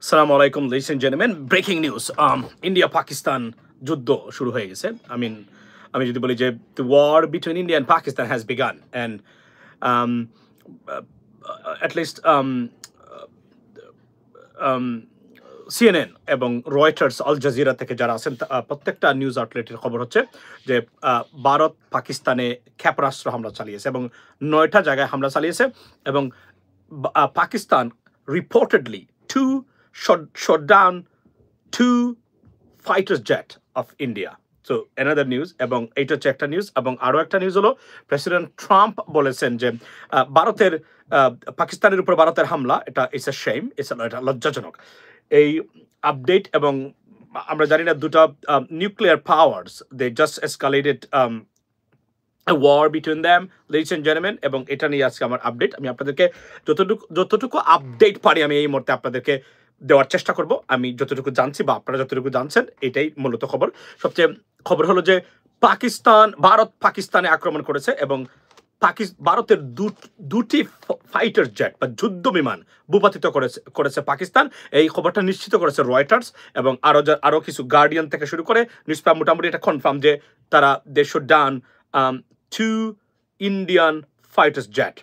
Assalamu alaikum, ladies and gentlemen. Breaking news. India Pakistan যুদ্ধ শুরু হয়ে গেছে। আমি যদি বলি যে the war between India and Pakistan has begun, and um, at least CNN এবং রয়টার্স আল জাজিরা থেকে যারা আছেন প্রত্যেকটা নিউজ আউটলেটের খবর হচ্ছে যে ভারত পাকিস্তানে ক্ষেপণাস্ত্র হামলা চালিয়েছে এবং 9টা জায়গায় হামলা চালিয়েছে এবং Pakistan reportedly shot down 2 fighter jet of India. So another news এবং এইটা হচ্ছে একটা নিউজ এবং আরো একটা নিউজ হলো প্রেসিডেন্ট ট্রাম্প বলেছেন যে ভারতের পাকিস্তানের উপর ভারতের হামলা এটা ইটস আ শেম, এটা লজ্জাজনক। এই আপডেট এবং আমরা জানি না দুটো nuclear powers they just escalated a war between them, ladies and gentlemen, এবং এটা নিয়ে আজকে আমার আপডেট। আমি আপনাদেরকে যতটুকু আপডেট পারি আমি এই মুহূর্তে আপনাদেরকে দেওয়ার চেষ্টা করব। আমি যতটুকু জানছি বা আপনারা যতটুকু জানছেন এটাই মূলত খবর। সবচেয়ে খবর হলো যে ভারত পাকিস্তানে আক্রমণ করেছে এবং ভারতের দুটি ফাইটার জেট বা যুদ্ধ বিমান ভূপাতিত করেছে পাকিস্তান। এই খবরটা নিশ্চিত করেছে রয়টার্স এবং আরো কিছু গার্ডিয়ান থেকে শুরু করে নিউজ পেপার মোটামুটি এটা কনফার্ম যে তারা দে shot down 2 Indian fighters jet.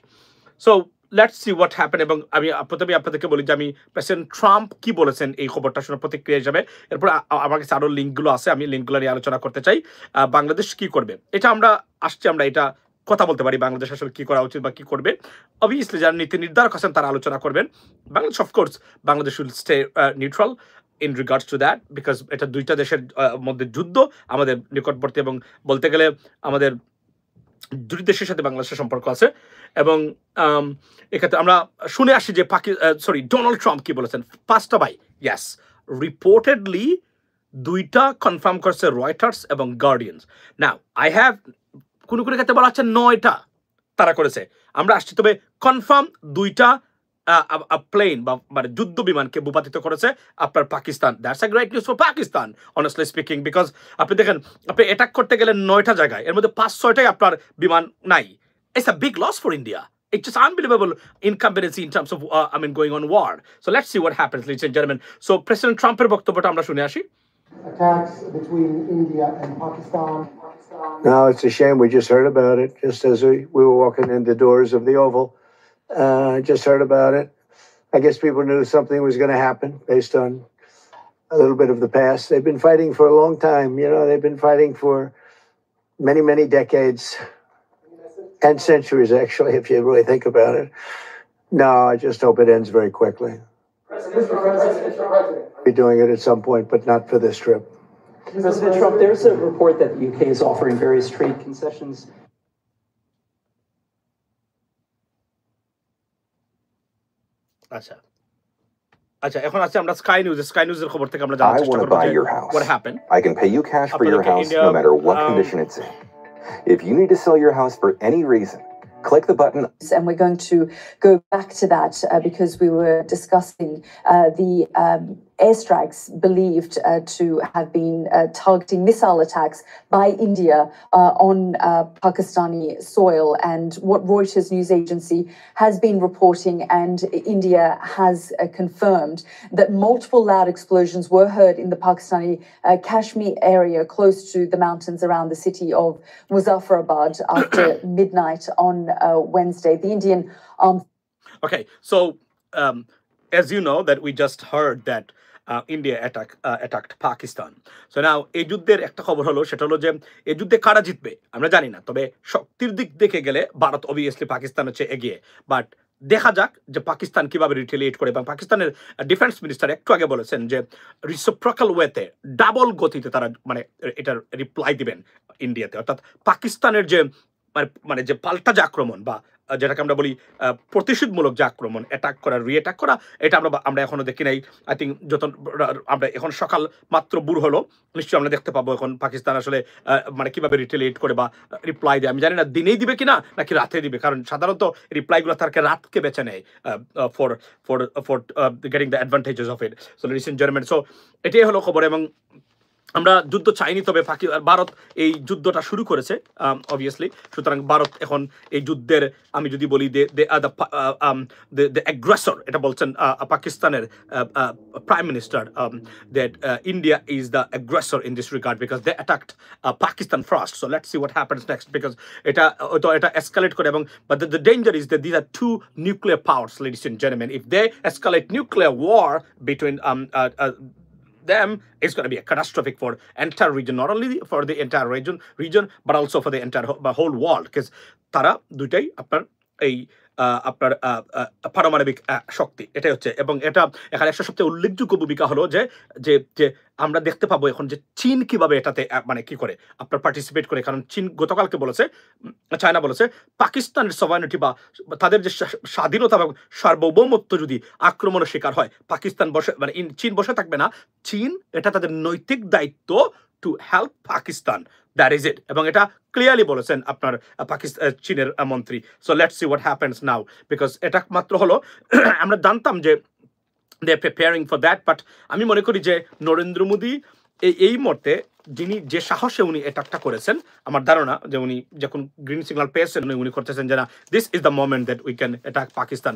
So let's see what happened. এবং আমি প্রথমে আপনাদেরকে বলি যে আমি প্রেসিডেন্ট ট্রাম্প কি বলেছেন এই খবরটা শোনার প্রতিক্রিয়া হিসাবে। এরপর আমার কাছে আরো লিঙ্কগুলো আছে, আমি লিঙ্কগুলো নিয়ে আলোচনা করতে চাই। বাংলাদেশ কি করবে এটা আমরা এটা কথা বলতে পারি, বাংলাদেশ আসলে কি করা উচিত বা কি করবে। অবভিয়াসলি যারা নীতি নির্ধারক আছেন তারা আলোচনা করবেন। Bangladesh of course Bangladesh will stay neutral in regards to that, because এটা দুইটা দেশের মধ্যে যুদ্ধ, আমাদের নিকটবর্তী এবং বলতে গেলে আমাদের দুই দেশের সাথে বাংলাদেশের সম্পর্ক আছে। এবং এক্ষেত্রে আমরা শুনে আসি যে ডোনাল্ড ট্রাম্প কি বলেছেন। পাঁচটা ভাই ইয়াস রিপোর্টেডলি দুইটা কনফার্ম করছে রয়টার্স এবং গার্ডিয়ানস। নাও আই হ্যাভ কোনো ক্ষেত্রে বলা হচ্ছে 9টা তারা করেছে, আমরা আসছি তবে কনফার্ম দুইটা প্লেন বা মানে যুদ্ধ বিমানকে ভূপাতিত করেছে আপনার Pakistan. That's a great news for Pakistan honestly speaking, because আপনি দেখেন আপনি অ্যাটাক করতে গেলে 9টা জায়গায়, এর মধ্যে 5-6টাই আপনার বিমান নাই। It's a big loss for India. It's just unbelievable incompetency in terms of going on war. So let's see what happens, ladies and gentlemen. So President Trump's বক্তব্যটা আমরা শুনে আসি। Attacks between India and Pakistan. No, it's a shame. We just heard about it just as we were walking in the doors of the Oval. Just heard about it. I guess people knew something was going to happen based on a little bit of the past. They've been fighting for a long time. They've been fighting for many, many decades and centuries, actually, if you really think about it. No, I just hope it ends very quickly. We'll be doing it at some point, but not for this trip. President Trump, there's a report that the UK is offering various trade concessions. আচ্ছা এখন আছে আমরা sky নিউজের খবর থেকে আমরা জানার চেষ্টা করব যে what happened. I can pay you cash for your house no matter what condition it's in. If you need to sell your house for any reason, click the button. And we're going to go back to that because we were discussing the airstrikes believed to have been targeting missile attacks by India on Pakistani soil, and what Reuters news agency has been reporting, and India has confirmed that multiple loud explosions were heard in the Pakistani Kashmir area close to the mountains around the city of Muzaffarabad after midnight on Wednesday. The Indian armed... Okay, so as you know that we just heard that India attacked Pakistan. So now এই যুদ্ধের একটা খবর হলো, সেটা হলো যে এই যুদ্ধে কারা জিতবে আমরা জানি না, তবে শক্তির দিক দেখে গেলে ভারত অবভিয়াসলি পাকিস্তান হচ্ছে এগিয়ে, বাট দেখা যাক যে পাকিস্তান কিভাবে রিটেলিয়েট করে। এবং পাকিস্তানের ডিফেন্স মিনিস্টার একটু আগে বলেছেন যে রিসিপ্রোকাল ওয়েতে ডাবল গতিতে তারা মানে এটার রিপ্লাই দিবেন ইন্ডিয়াতে, অর্থাৎ পাকিস্তানের যে মানে যে পাল্টা যে আক্রমণ বা যেটাকে আমরা বলি প্রতিশোধমূলক যে আক্রমণ, অ্যাটাক করা, রিঅ্যাটাক করা, এটা আমরা এখনো দেখি নাই। আই থিঙ্ক যত আমরা এখন সকাল মাত্র বুড় হলো, নিশ্চয়ই আমরা দেখতে পাবো এখন পাকিস্তান আসলে মানে কিভাবে রিটেলিয়েট করে বা রিপ্লাই দেয়। আমি জানি না দিনেই দিবে কিনা নাকি রাতে দিবে, কারণ সাধারণত রিপ্লাইগুলো তাকে রাতকে বেছে নেয় for getting the advantages of it. So listen German, so এটাই হলো খবর। এবং আমরা যুদ্ধ চাইনি, তবে ভারত এই যুদ্ধটা শুরু করেছে অবভিয়াসলি। সুতরাং ভারত এখন এই যুদ্ধের, আমি যদি বলি দ্য অ্যাগ্রেসর, এটা বলছেন পাকিস্তানের prime minister, that India is the aggressor in this regard because they attacked Pakistan first. So let's see what happens next, because এটা এসকালেট করে। এবং but the danger is that this are two nuclear powers, ladies and gentleman. If they escalate nuclear war between them, it's going to be a catastrophic for entire region, not only for the entire region but also for the entire whole world, because তারা দুইটাই আপনার এই আপনার পারমাণবিক শক্তি, এটাই হচ্ছে। এবং এটা এখানে একটা সবচেয়ে উল্লেখযোগ্য ভূমিকা হলো যে যে যে আমরা দেখতে পাবো এখন যে চীন কিভাবে এটাতে মানে কি করে আপনার পার্টিসিপেট করে। কারণ চীন গতকালকে বলেছে, চায়না বলেছে, পাকিস্তানের সভারেনিটি বা তাদের যে স্বাধীনতা এবং সার্বভৌমত্ব যদি আক্রমণের শিকার হয়, পাকিস্তান বসে মানে চীন বসে থাকবে না। চীন এটা তাদের নৈতিক দায়িত্ব to help Pakistan, that is it. এবং এটা ক্লিয়ারলি বলেছেন আপনার চীনের মন্ত্রী। So let's see what happens now, because এটা মাত্র হলো আমরা জানতাম যে they are preparing for that, but আমি মনে করি যে নরেন্দ্র মোদী এই মুহূর্তে যিনি যে সাহসে উনি অ্যাটাকটা করেছেন, আমার ধারণা যে উনি যখন গ্রিন সিগন্যাল পেয়েছেন উনি করতেছেন যে না, this is the moment that we can attack Pakistan.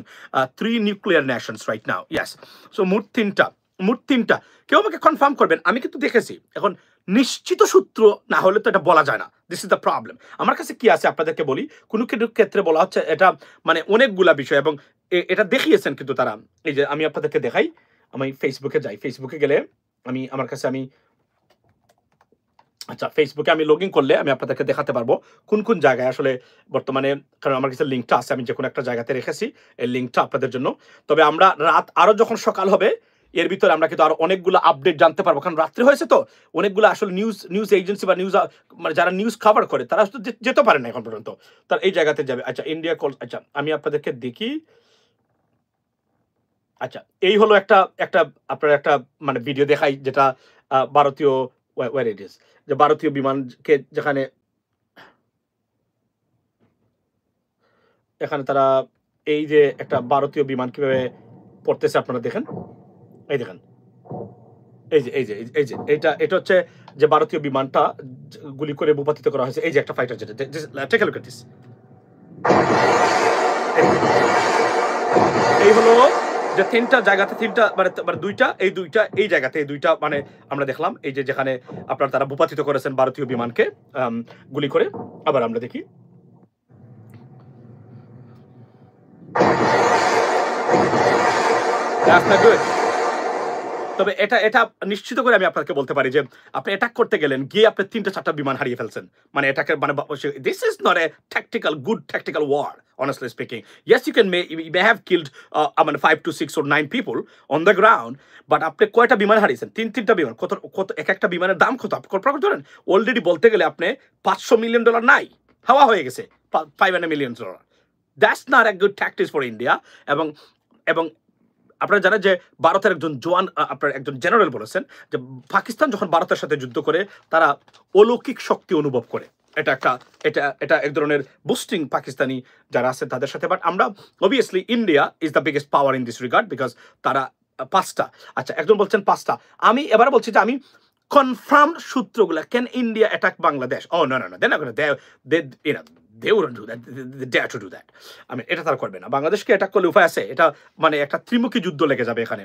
3 nuclear Nations right now, yes. So মোট তিনটা কেউ আমাকে কনফার্ম করবেন, আমি কিন্তু দেখেছি। এখন নিশ্চিত সূত্র না হলে তো এটা বলা যায় না, দিস ইজ দ্য প্রবলেম। আমার কাছে কি আছে আপনাদেরকে বলি, কোনো ক্ষেত্রে বলা হচ্ছে এটা মানে অনেকগুলা বিষয়, এবং এটা দেখিয়েছেন কিন্তু তারা। এই যে আমি আপনাদেরকে দেখাই, আমি ফেসবুকে যাই, ফেসবুকে গেলে আমার কাছে আচ্ছা, ফেসবুকে আমি লগ ইন করলে আমি আপনাদেরকে দেখাতে পারবো কোন কোন জায়গায় আসলে বর্তমানে, কারণ আমার কাছে লিঙ্কটা আছে, আমি যে কোনো একটা জায়গাতে রেখেছি এই লিঙ্কটা আপনাদের জন্য। তবে আমরা রাত আরো যখন সকাল হবে এর ভিতরে আমরা কিন্তু আরো অনেকগুলো আপডেট জানতে পারবো, কারণ রাত্রে হয়েছে তো অনেকগুলো আসলে নিউজ এজেন্সি বা নিউজ মানে যারা নিউজ কভার করে তারা যেতে পারে না এখন পর্যন্ত, তার এই জায়গাতে যাবে। আচ্ছা, ইন্ডিয়া কল, আচ্ছা আমি আপনাদেরকে দেখি। আচ্ছা, এই হলো একটা আপনার একটা মানে ভিডিও দেখাই, যেটা ভারতীয় ওয়্যার ইট ইজ, যে ভারতীয় বিমানকে যেখানে এখানে তারা এই যে একটা ভারতীয় বিমান কিভাবে পড়তেছে আপনারা দেখেন, এই দেখেন, এই যে এটা হচ্ছে যে ভারতীয় বিমানটা গুলি করে ভূপাতিত করা হয়েছে। এই যে একটা ফাইটার, যেটা take a look at this. এই হলো যে তিনটা জায়গাতে, মানে দুইটা এই জায়গাতে, এই দুইটা মানে আমরা দেখলাম এই যে যেখানে আপনার তারা ভূপাতিত করেছেন ভারতীয় বিমানকে গুলি করে। আবার আমরা দেখি, তবে এটা নিশ্চিত করে আমি আপনাকে বলতে পারি যে আপনি অ্যাটাক করতে গেলেন, গিয়ে আপনি 3-4টা বিমান হারিয়ে ফেলছেন। মানে এটাকে মানে this is not a good tactical war, honestly speaking. Yes, you may have killed 5 to 6 or 9 people on the ground, but আপনি কয়টা বিমান হারিয়েছেন? 3টা বিমান। কত একটা বিমানের দাম কত আপনি কল্পনা করতে পারেন? অলরেডি বলতে গেলে আপনি $500 মিলিয়ন নাই, হাওয়া হয়ে গেছে $500 million. That's not a good tactics for India. এবং আপনারা জানেন যে ভারতের একজন জওয়ান, আপনার একজন জেনারেল বলেছেন যে পাকিস্তান যখন ভারতের সাথে যুদ্ধ করে তারা অলৌকিক শক্তি অনুভব করে। এটা এক ধরনের বুস্টিং পাকিস্তানি যারা আছে তাদের সাথে। বাট আমরা obviously India is the biggest power in this regard, because তারা 5টা। আচ্ছা, একজন বলছেন 5টা, আমি এবার বলছি যে আমি কনফার্ম সূত্রগুলা, can India attack Bangladesh? Oh no, they wouldn't do that. They dare to do that. এটা তারা করবে না। বাংলাদেশকে অ্যাটাক করলে উপায় আছে, এটা মানে একটা ত্রিমুখী যুদ্ধ লেগে যাবে এখানে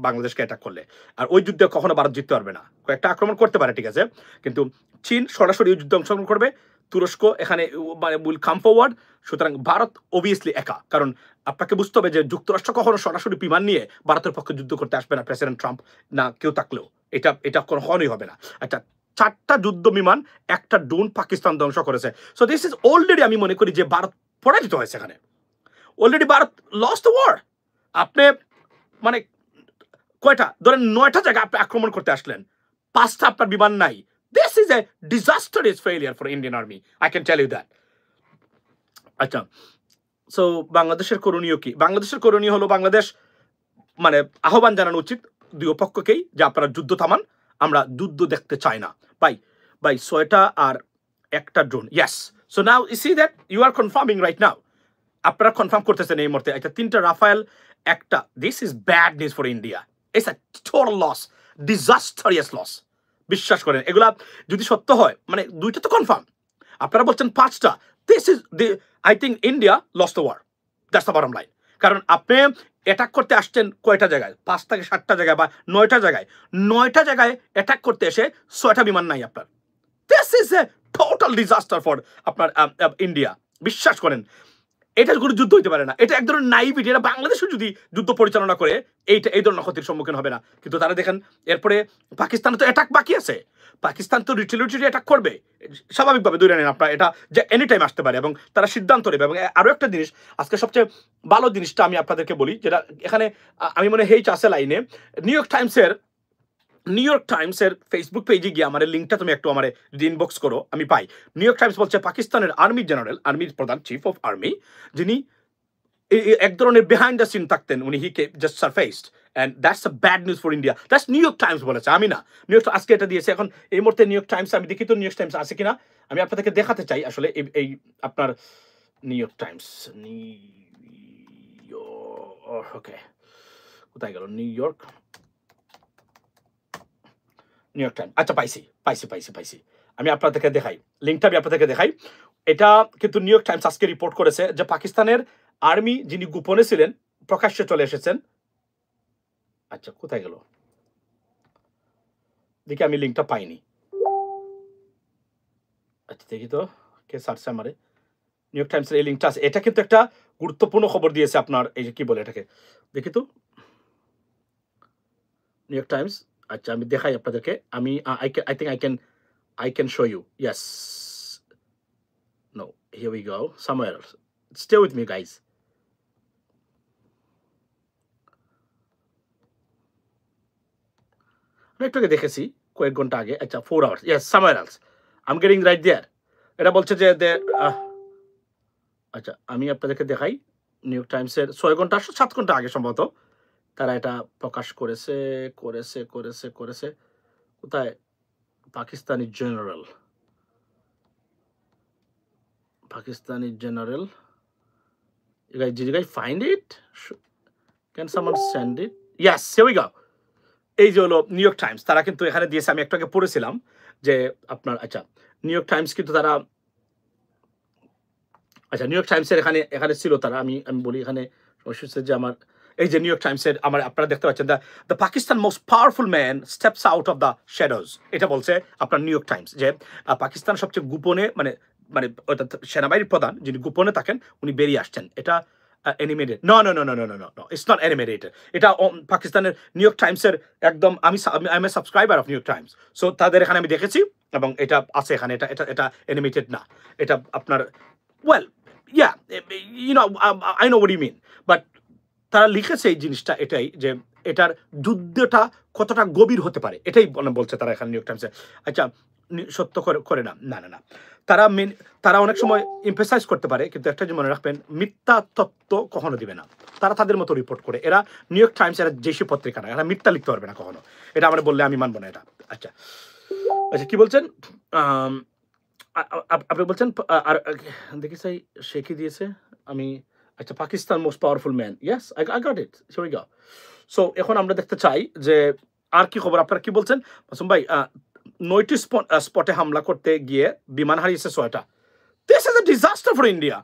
বাংলাদেশকে অ্যাটাক করলে। আর ওই যুদ্ধে কখনো ভারত জিততে পারবে না। কয়েকটা আক্রমণ করতে পারে, ঠিক আছে, কিন্তু চীন সরাসরি ওই যুদ্ধে অংশগ্রহণ করবে, তুরস্ক এখানে মানে উইল কাম ফরওয়ার্ড। সুতরাং ভারত অবভিয়াসলি একা, কারণ আপনাকে বুঝতে হবে যে যুক্তরাষ্ট্র কখনো সরাসরি বিমান নিয়ে ভারতের পক্ষে যুদ্ধ করতে আসবে না, প্রেসিডেন্ট ট্রাম্প না কেউ থাকলেও এটা কখনোই হবে না। আচ্ছা, 4টা যুদ্ধ বিমান, একটা ড্রোন পাকিস্তান ধ্বংস করেছে। সো দিস ইজ অলরেডি, আমি মনে করি যে ভারত পরাজিত হয়েছে এখানে, already Bharat lost the war. আপনি মানে কয়টা ধরেন 9টা জায়গা আপনি আক্রমণ করতে আসলেন, 5টা আপনার বিমান নাই। This is a disastrous failure for Indian army, I can tell you that. আচ্ছা, সো বাংলাদেশের করণীয় কি? বাংলাদেশের করণীয় হলো, বাংলাদেশ মানে আহ্বান জানানো উচিত দুই পক্ষকেই যে আপনারা যুদ্ধ থামান, আমরা যুদ্ধ দেখতে চাই না। বাই 6টা আর একটা drone, yes. So now you see that you are confirming right now, আপনারা কনফার্ম করতেছেন এই মুহূর্তে। একটা 3টা রাফায়েল, একটা, this is bad news for India. It's a total loss, disastrous loss. বিশ্বাস করেন এগুলা যদি সত্য হয় মানে 2টা তো কনফার্ম, আপনারা বলছেন 5টা, this is the I think India lost the war, that's the bottom line. কারণ আপনি অ্যাটাক করতে আসছেন কয়টা জায়গায়, 5 থেকে 7টা জায়গায় বা 9টা জায়গায়, 9টা জায়গায় অ্যাটাক করতে এসে 6টা বিমান নাই আপনার। This is A total disaster for আপনার ইন্ডিয়া। বিশ্বাস করেন এটা কোনো যুদ্ধ হইতে পারে না, এটা এক ধরনের নাইভিটি। এটা বাংলাদেশও যদি যুদ্ধ পরিচালনা করে এই ধরনের ক্ষতির সম্মুখীন হবে না, কিন্তু তারা দেখেন এরপরে পাকিস্তানে তো অ্যাটাক বাকি আছে, পাকিস্তান তো রিটেলিটরি অ্যাটাক করবে স্বাভাবিকভাবে, ধরে নেন আপনার এটা যে এনি টাইম আসতে পারে এবং তারা সিদ্ধান্ত নেবে। এবং আরও একটা জিনিস আজকে সবচেয়ে ভালো জিনিসটা আমি আপনাদেরকে বলি, যেটা এখানে আমি মনে হেইচ আছে লাইনে, নিউ ইয়র্ক টাইমসের ফেসবুক পেজে গিয়ে আমার লিঙ্কটা তুমি একটু আমার ইনবক্স করো, আমি পাই। নিউ ইয়র্ক টাইমস বলছে পাকিস্তানের আর্মি জেনারেল, আর্মির প্রধান, চিফ অফ আর্মি, যিনি এক ধরনের বিহাইন্ড দ্য সিন থাকতেন, উনি he just surfaced and that's a bad news for India. That's New York Times বলেছে, আমি না। নিউ ইয়র্ক আজকে এটা দিয়েছে। এখন এই মুহূর্তে নিউ ইয়র্ক টাইমস আমি দেখি তো নিউ ইয়র্ক টাইমস আছে কিনা, আমি আপনাদেরকে দেখাতে চাই আসলে এই আপনার নিউ ইয়র্ক টাইমস। ওকে, কোথায় গেল নিউ ইয়র্ক টাইম? আচ্ছা, পাইছি। আমি আপনাদেরকে দেখাই লিঙ্কটা, আমি আপনাদেরকে দেখাই। এটা কিন্তু নিউ ইয়র্ক টাইমস আজকে রিপোর্ট করেছে যে পাকিস্তানের আর্মি যিনি গোপনে ছিলেন প্রকাশ্যে চলে এসেছেন। আচ্ছা, কোথায় গেল দেখি, আমি লিঙ্কটা পাইনি। আচ্ছা দেখি তো কে সার্চে আমারে। নিউ ইয়র্ক টাইমসের এই লিঙ্কটা আছে, এটা কিন্তু একটা গুরুত্বপূর্ণ খবর দিয়েছে আপনার, এই যে কি বলে এটাকে, দেখি তো নিউ ইয়র্ক টাইমস। আচ্ছা আমি দেখাই আপনাদেরকে, আমি I think I can show you. Yes, no, here we go, somewhere else. Stay with me guys. আমি একটু আগে দেখেছি, কয়েক ঘন্টা আগে। আচ্ছা 4 hours, yes, somewhere else, I'm getting right there. এটা বলছে যে আচ্ছা আমি আপনাদেরকে দেখাই, নিউ ইয়র্ক টাইমসের 6 ঘন্টা 7 ঘন্টা আগে সম্ভবত তারা এটা প্রকাশ করেছে। কোথায়? Pakistani general, did you guys find it? Can someone send it? Yes, here we go. এই যে হলো নিউ ইয়র্ক টাইমস, তারা কিন্তু এখানে দিয়েছে, আমি একটু আগে পড়েছিলাম যে আপনার, আচ্ছা নিউ ইয়র্ক টাইমস কিন্তু তারা, আচ্ছা নিউ ইয়র্ক টাইমসের এখানে ছিল তারা, আমি বলি এখানে সমস্যা যে আমার এই যে নিউ ইয়র্ক টাইমসের আমার, আপনারা দেখতে পাচ্ছেন the Pakistan most powerful man steps out of the shadows. এটা বলছে আপনার নিউ ইয়র্ক টাইমস, যে পাকিস্তান সবচেয়ে গোপনে মানে সেনাবাহিনীর প্রধান যিনি গোপনে থাকেন উনি বেরিয়ে আসছেন। এটা animated, no, it's not animated. এটা পাকিস্তানের নিউ ইয়র্ক টাইমসের একদম, আমি a subscriber of New York Times, so তাদের এখানে আমি দেখেছি এবং এটা আছে এখানে, এটা অ্যানিমেটেড না, এটা আপনার well yeah you know I know what you mean, but তারা লিখেছে এই জিনিসটা এটাই, যে এটার যুদ্ধটা কতটা গভীর হতে পারে এটাই বলছে তারা এখানে নিউ ইয়র্ক টাইমসে। আচ্ছা সত্য করে না, তারা অনেক সময় এমফেসাইজ করতে পারে, কিন্তু একটা যে মনে রাখবেন, মিথ্যা তথ্য কখনো দিবে না, তারা তাদের মতো রিপোর্ট করে। এরা নিউ ইয়র্ক টাইমস, এরা যেসব পত্রিকা না, এরা মিথ্যা লিখতে পারবে না কখনো, এটা আমরা বললে আমি মানবো না এটা। আচ্ছা কি বলছেন আপনি বলছেন, আর দেখি চাই সে কি দিয়েছে আমি। আচ্ছা Pakistan most powerful man, yes I got it, here we go. So এখন আমরা দেখতে চাই যে আর কি খবর, আপনারা কি বলছেন মাসুম ভাই? 9টি স্পটে হামলা করতে গিয়ে বিমান হারিয়েছে 6টা। This is a disaster for India.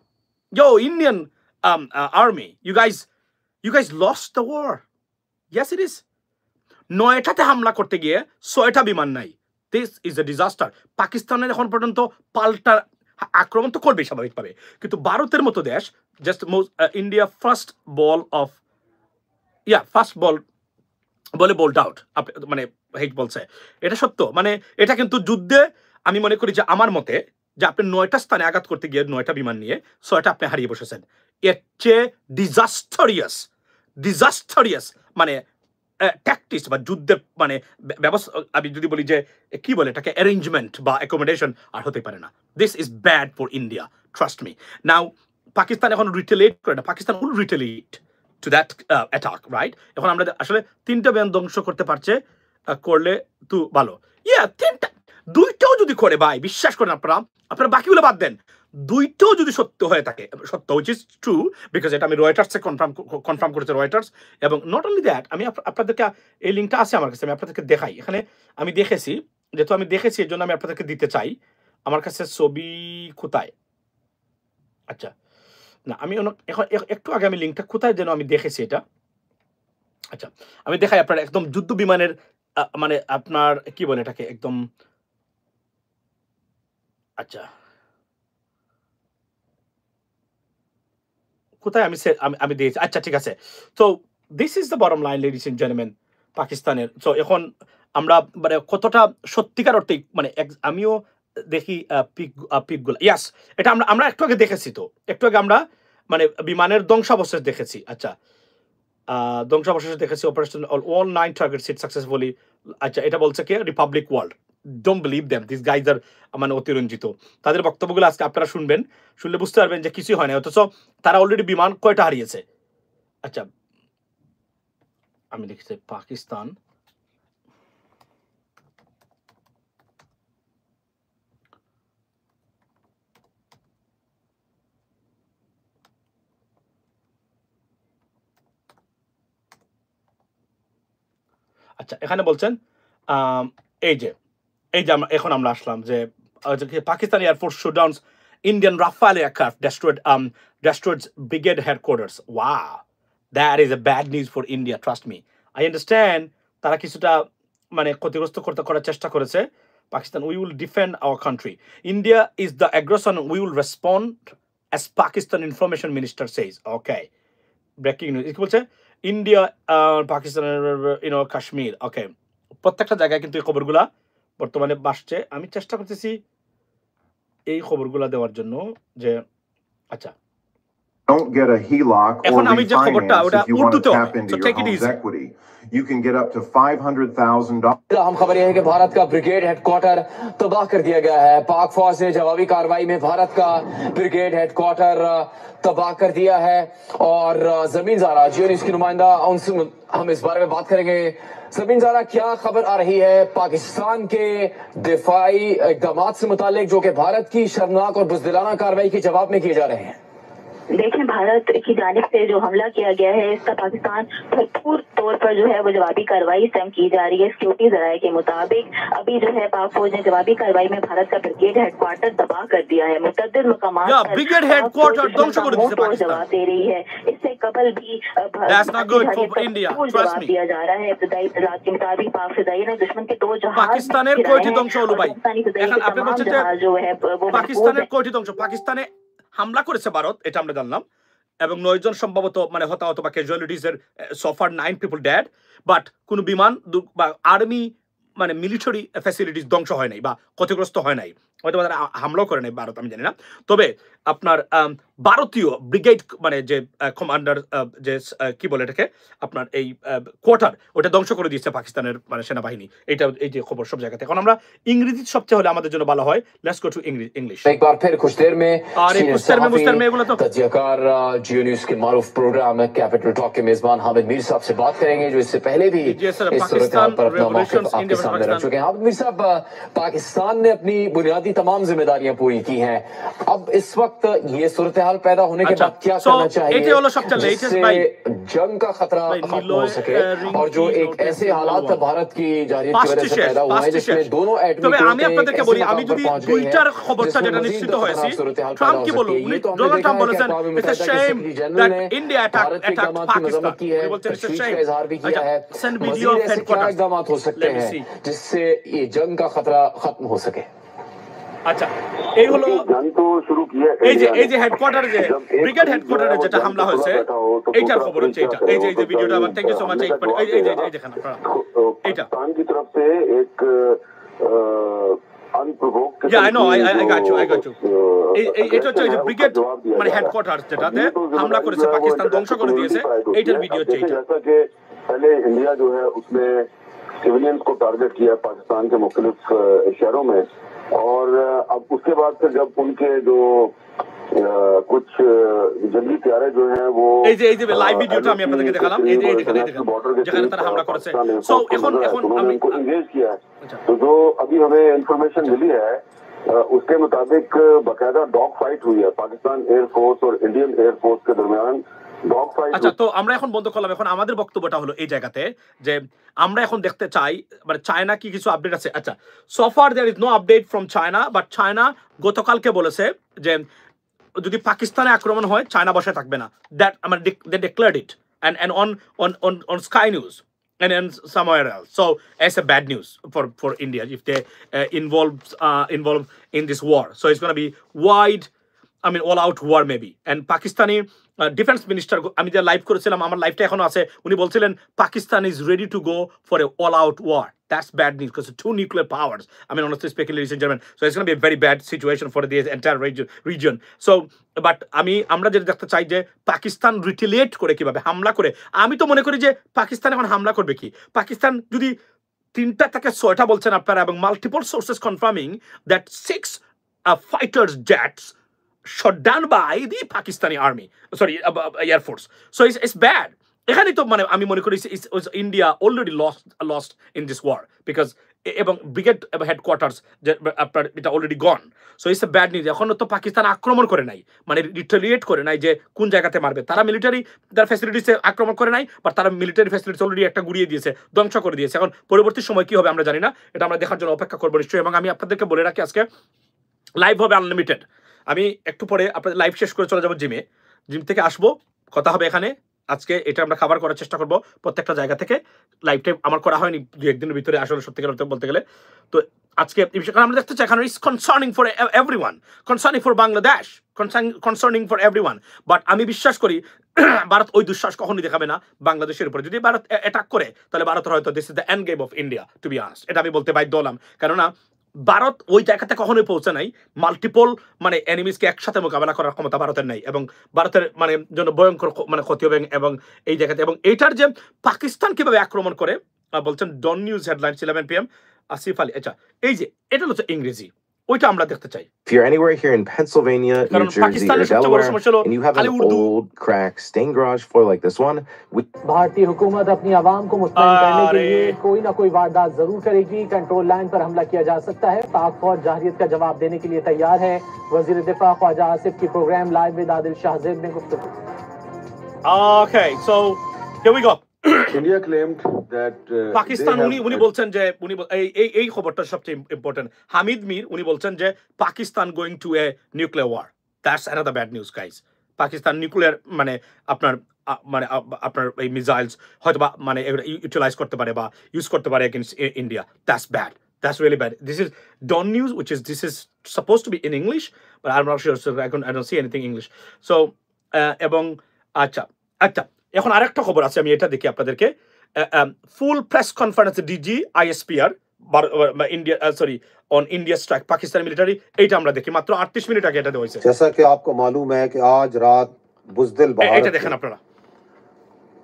Yo, Indian army, you guys lost the war. Yes, it is. 9টাতে হামলা করতে গিয়ে 6টা বিমান নাই। This is a disaster. পাকিস্তানের এখন পর্যন্ত পাল্টা আক্রমণ তো করবে স্বাভাবিকভাবে, কিন্তু ভারতের মতো দেশ জাস্ট ইন্ডিয়া ফার্স্ট বল বলে বোল্ড আউট, মানে হেট বলছে, এটা সত্য। মানে এটা কিন্তু যুদ্ধে আমি মনে করি যে আমার মতে যে আপনি 9টা স্থানে আঘাত করতে গিয়ে 9টা বিমান নিয়ে 6টা আপনি হারিয়ে বসেছেন, এর চেয়ে ডিজাস্টারিয়াস মানে ট্যাকটিক্স বা যুদ্ধের মানে ব্যবস্থা, আমি যদি বলি যে কি বলে এটাকে, অ্যারেঞ্জমেন্ট বা অ্যাকোমোডেশন আর হতে পারে না। This is bad for India, trust me. Now Pakistan এখন রিটেলিয়েট করে না, Pakistan will retaliate to that attack, right? এখন আমরা আসলে 3টা বিমান ধ্বংস করতে পারছে, করলে তো ভালো। 2টাও যদি করে ভাই, বিশ্বাস করেন আপনারা বাকিগুলো বাদ দেন, 2টাও যদি সত্য হয়ে থাকে, সত্য উইচ ইজ ট্রু, বিকজ এটা আমি রয়টার্সে কনফার্ম করেছে রয়টার্স। এবং নট অনলি দ্যাট, আমি আপনাদেরকে এই লিঙ্কটা আছে আমার কাছে, আমি আপনাদেরকে দেখাই। এখানে আমি দেখেছি যেহেতু আমি দেখেছি এর জন্য আমি আপনাদেরকে দিতে চাই। আমার কাছে ছবি কোথায়? আচ্ছা, না আমি এখন একটু আগে আমি লিঙ্কটা কোথায় যেন আমি দেখেছি এটা। আচ্ছা, আমি দেখাই আপনার একদম যুদ্ধ বিমানের মানে আপনার কি বলে এটাকে একদম আচ্ছা। কোথায় আমি দিয়েছি? আচ্ছা ঠিক আছে। So this is the bottom line ladies and gentleman পাকিস্তানের। সো এখন আমরা মানে কতটা সত্যিকার অর্থে মানে আমিও দেখি পিকগুলা। ইয়াস, এটা আমরা একটু আগে দেখেছি তো। একটু আগে আমরা মানে বিমানের ধ্বংসাবশেষ দেখেছি। আচ্ছা। ধ্বংসাবশেষ দেখেছি operation all 9 targets hit successfully. আচ্ছা, এটা বলছে কি Republic World. Don't believe them, this guys are মানে অতিরঞ্জিত। তাদের বক্তব্যগুলো আজকে আপনারা শুনবেন, শুনলে বুঝতে পারবেন যে কিছুই হয় না, অথচ তারা অলরেডি বিমান কয়টা হারিয়েছে। আচ্ছা, আমি লিখছি পাকিস্তান আচ্ছা এখানে বলছেন এই যে এখন আমরা আসলাম যে Pakistan air force shoot down Indian Rafale aircraft destroyed brigade headquarters. Wow, that is a bad news for India, trust me. I understand তারা কিছুটা মানে ক্ষতিগ্রস্ত করার চেষ্টা করেছে Pakistan. We will defend our country. India is the aggressor, we will respond as Pakistan information minister says. Okay, breaking news কি বলছে India পাকিস্তানের কাশ্মীর। ওকে, প্রত্যেকটা জায়গায় কিন্তু এই খবরগুলা বর্তমানে আসছে। আমি চেষ্টা করতেছি এই খবরগুলা দেওয়ার জন্য যে আচ্ছা Don't get a HELOC or refinance if you want to tap into your home's equity. You can get up to $500,000. हम खबर यह है कि भारत का ब्रिगेड हेडक्वार्टर तबाह कर दिया गया है। पाक फौज ने जवाबी कार्रवाई में भारत का ब्रिगेड हेडक्वार्टर तबाह कर दिया है और जमीन ज़ारा जियो न्यूज़ की नुमाइंदा उनसे हम इस बारे में बात करेंगे। जमीन ज़ारा, क्या खबर आ रही है पाकिस्तान के दिफाई इक़दाम से मुतालिक जो कि भारत की शर्मनाक और बुज़दिलाना कार्रवाई के जवाब में किए जा रहे हैं? देखें, भारत की जानिब से जो हमला किया गया है इसका पाकिस्तान भरपूर तौर पर जो है वो जवाबी कार्रवाई स्वयं की जा रही है। सिक्योरिटी जराये के मुताबिक अभी जो है पाक फौज ने जवाबी कार्रवाई में भारत का ब्रिगेड हेडक्वार्टर तबाह कर दिया है। मुतअद्दिद मकामात ब्रिगेड हेडक्वार्टर जवाब दे रही है। इससे कबल भी जवाब दिया जा रहा है। इब्तदाई इत्तलात के मुताबिक पाक फिजाइया ने दुश्मन के 2 जहाज पाकिस्ताনের কয়টি ধ্বংস হলো ভাই? এখন আপনি বলছেন যে পাকিস্তানের কয়টি ধ্বংস? পাকিস্তানে হামলা করেছে ভারত, এটা আমরা জানলাম, এবং 9 জন সম্ভবত মানে হতাহত বা ক্যাজুয়ালিটিস এর সোফার 9 পিপল ডেড, বাট কোন বিমান বা আর্মি মানে মিলিটারি ফ্যাসিলিটিস ধ্বংস হয় নাই বা ক্ষতিগ্রস্ত হয় নাই, হয়তো তারা হামলাও করে নাই ভারত, আমি জানি না। তবে আপনার ভারতীয় ব্রিগেড মানে যে কমান্ডার যে কি বলে এটাকে আপনার এই কোয়ার্টার, ওটা ধ্বংস করে দিয়েছে পাকিস্তানের মানে সেনাবাহিনী। এটা এই যে খবর সব জায়গাতে। এখন আমরা ইংরেজি সবচেয়ে হলে আমাদের জন্য ভালো হয়। Let's go to English. एक बार फिर कुछ देर में मुस्तर में बोला तो तज्जियाकार जियो न्यूज़ के मारूफ प्रोग्राम कैपिटल टॉक के मेजबान हामिद मीर साहब से बात करेंगे, जो इससे पहले भी इस सूरत-ए-हाल पर अपना मौक़िफ़ आपके सामने रख चुके हैं। हामिद मीर साहब, पाकिस्तान ने अपनी बुनियादी तमाम जिम्मेदारियां पूरी की हैं। अब इस वक्त ये सूरत-ए-हाल पैदा होने के बाद क्या करना चाहिए जिससे जंग का खतरा खत्म हो सके और जो एक ऐसे हालात भारत की जारियत की वजह से पैदा हुआ है जिसमें दोनों তবে আমি আপনাদেরকে বলি, আমি যদি দুইটার খবরটা যেটা নিশ্চিত হয়েছি, ট্রাম্প কি বলল, ডোনাল্ড ট্রাম্প বলেছেন it's a Shem that India attacked Pakistan. উনি বলছেন ইটস আ शेम। अच्छा, सेंड वीडियो ऑफ हेडक्वार्टर इक़दामात हो सकते हैं जिससे ये जंग का खतरा खत्म हो सके। আচ্ছা, এই হলো এই যে হেডকোয়ার্টার যে ব্রিগেড হেডকোয়ার্টারে যেটা হামলা হয়েছে এইটার খবর হচ্ছে এটা। এই যে ভিডিওটা আমার থ্যাংক ইউ সো মাচ। এই দেখেন আপনারা এটা পাকিস্তান की तरफ से एक unprovoked I got you এটা হচ্ছে যে ব্রিগেড মানে হেডকোয়ার্টার যেটাতে হামলা করেছে পাকিস্তান, ধ্বংস করে দিয়েছে। এইটার ভিডিও হচ্ছে এটা। जैसा कि पहले इंडिया जो है उसने सिविलियंस को टारगेट किया पाकिस्तान के मुख्तलिफ शहरों में, और अब उसके बाद फिर जब उनके जो कुछ जंगी प्यारे जो हैं वो এই যে লাইভ ভিডিওটা আমি আপনাদেরকে দেখালাম। এই যে দেখেন যেখানে তারা হামলা করেছে। সো এখন আমি एंगेज किया है। तो जो अभी हमें इंफॉर्मेशन मिली है उसके मुताबिक बाकायदा डॉग फाइट हुई है पाकिस्तान एयरफोर्स और इंडियन एयरफोर्स के दरमियान আচ্ছা, তো আমরা এখন বন্ধ করলাম। এখন আমাদের বক্তব্যটা হলো এই জায়গাতে যে আমরা এখন দেখতে চাই মানে চায়না কি কিছু আপডেট আছে। আচ্ছা, so far there is no update from China, but China গতকালকে বলেছে যে যদি পাকিস্তানে আক্রমণ হয় চায়না বসে থাকবে না। That I mean they declared it and on Sky News and somewhere else. So it's a bad news for India if they involve in this war. So it's going to be wide, I mean all out war maybe. And Pakistani defence minister, আমি যে live করেছিলাম, আমার লাইভটা এখনো আছে, উনি বলছিলেন Pakistan is ready to go for a all out war. That's bad news because two nuclear powers. I mean, honestly speaking, ladies and gentlemen, so it's going to be a very bad situation for the entire region. So, but আমরা যেটা দেখতে চাই যে Pakistan retaliate করে কিভাবে হামলা করে। আমি তো মনে করি যে পাকিস্তান এখন হামলা করবে কি, পাকিস্তান যদি 3টা থেকে 6টা বলছেন আপনারা এবং multiple sources confirming that 6 fighters jets shot down by the Pakistani army, sorry, Air Force. So it's bad. এখানে তো মানে আমি মনে করি India already lost in this war because এবং ব্রিগেড হেডকোয়ার্টার্স আপনার এটা already gone. So it's a bad news. এখনো তো পাকিস্তান আক্রমণ করে নাই, মানে রিটেলিয়েট করে নাই যে কোন জায়গাতে মারবে। তারা মিলিটারি তার ফ্যাসিলিটিসে আক্রমণ করে নাই, বা তারা মিলিটারি ফ্যাসিলিটিস অলরেডি একটা গুড়িয়ে দিয়েছে, ধ্বংস করে দিয়েছে। এখন পরবর্তী সময় কি হবে আমরা জানি না, এটা আমরা দেখার জন্য অপেক্ষা করবো নিশ্চয়ই। এবং আমি আপনাদেরকে বলে রাখি আজকে লাইভ হবে আনলিমিটেড। আমি একটু পরে আপনাদের লাইভ শেষ করে চলে যাবো জিম থেকে আসবো, কথা হবে এখানে। আজকে এটা আমরা খাবার করার চেষ্টা করবো প্রত্যেকটা জায়গা থেকে। লাইভটা আমার করা হয়নি 2-1 দিনের ভিতরে আসলে সত্যিকার বলতে গেলে। তো আজকে এই বিষয়ে আমরা দেখতে চাই এখানে is concerning for everyone, concerning for Bangladesh, concerning for everyone. But আমি বিশ্বাস করি ভারত ওই দুঃসাহস কখনোই দেখাবে না বাংলাদেশের উপরে। যদি ভারত অ্যাটাক করে তাহলে ভারতের হয়তো this is the end game of India, to be honest. এটা আমি বলতে বাধ্য হলাম, কেননা ভারত ওই জায়গাতে কখনোই পৌঁছে নাই। মাল্টিপল মানে এনিমিসকে একসাথে মোকাবেলা করার ক্ষমতা ভারতের নাই, এবং ভারতের মানে জন্য ভয়ঙ্কর মানে ক্ষতি হবে এবং এই জায়গাতে। এবং এইটার যে পাকিস্তান কিভাবে আক্রমণ করে বলছেন Dawn News headlines 11 PM Asif Ali. আচ্ছা, এই যে এটা হচ্ছে ইংরেজি, ওইটা আমরা দেখতে চাই। If you're anywhere here in Pennsylvania, New Jersey, or Delaware, and you have an old, cracked, stained garage floor like this one, भारतीय हुकूमत अपनी आवाम को मुतमईन करने के लिए कोई ना कोई वारदात जरूर करेगी। कंट्रोल लाइन पर हमला किया जा सकता है। पाक फौज जाहिरियत का जवाब देने के लिए तैयार है। वजीर दिफा ख्वाजा आसिफ की program live with Adil Shahzeb में गुफ्तगू। Okay, so here we go. India claimed that Pakistan উনি বলছেন যে এই খবরটা সবচেয়ে ইম্পর্টেন্ট। হামিদ মির উনি বলছেন যে Pakistan going to a nuclear war. That's another bad news guys. Pakistan nuclear মানে আপনার এই মিসাইলস হয়তো বা মানে ইউটিলাইজ করতে পারে বা ইউজ করতে পারে against India. That's bad, that's really bad. This is Dawn News, this is supposed to be in English, but I'm not sure, so I don't see anything English. So এবং আচ্ছা এখন আরেকটা খবর আছে, আমি এটা দেখি আপনাদেরকে। Full press conference DG ISPR India sorry on India strike Pakistan military এইটা আমরা দেখি মাত্র 38 মিনিট আগে এটা দেওয়া হয়েছে। जैसा कि आपको मालूम है कि आज रात बुज़दिल এটা দেখেন আপনারা,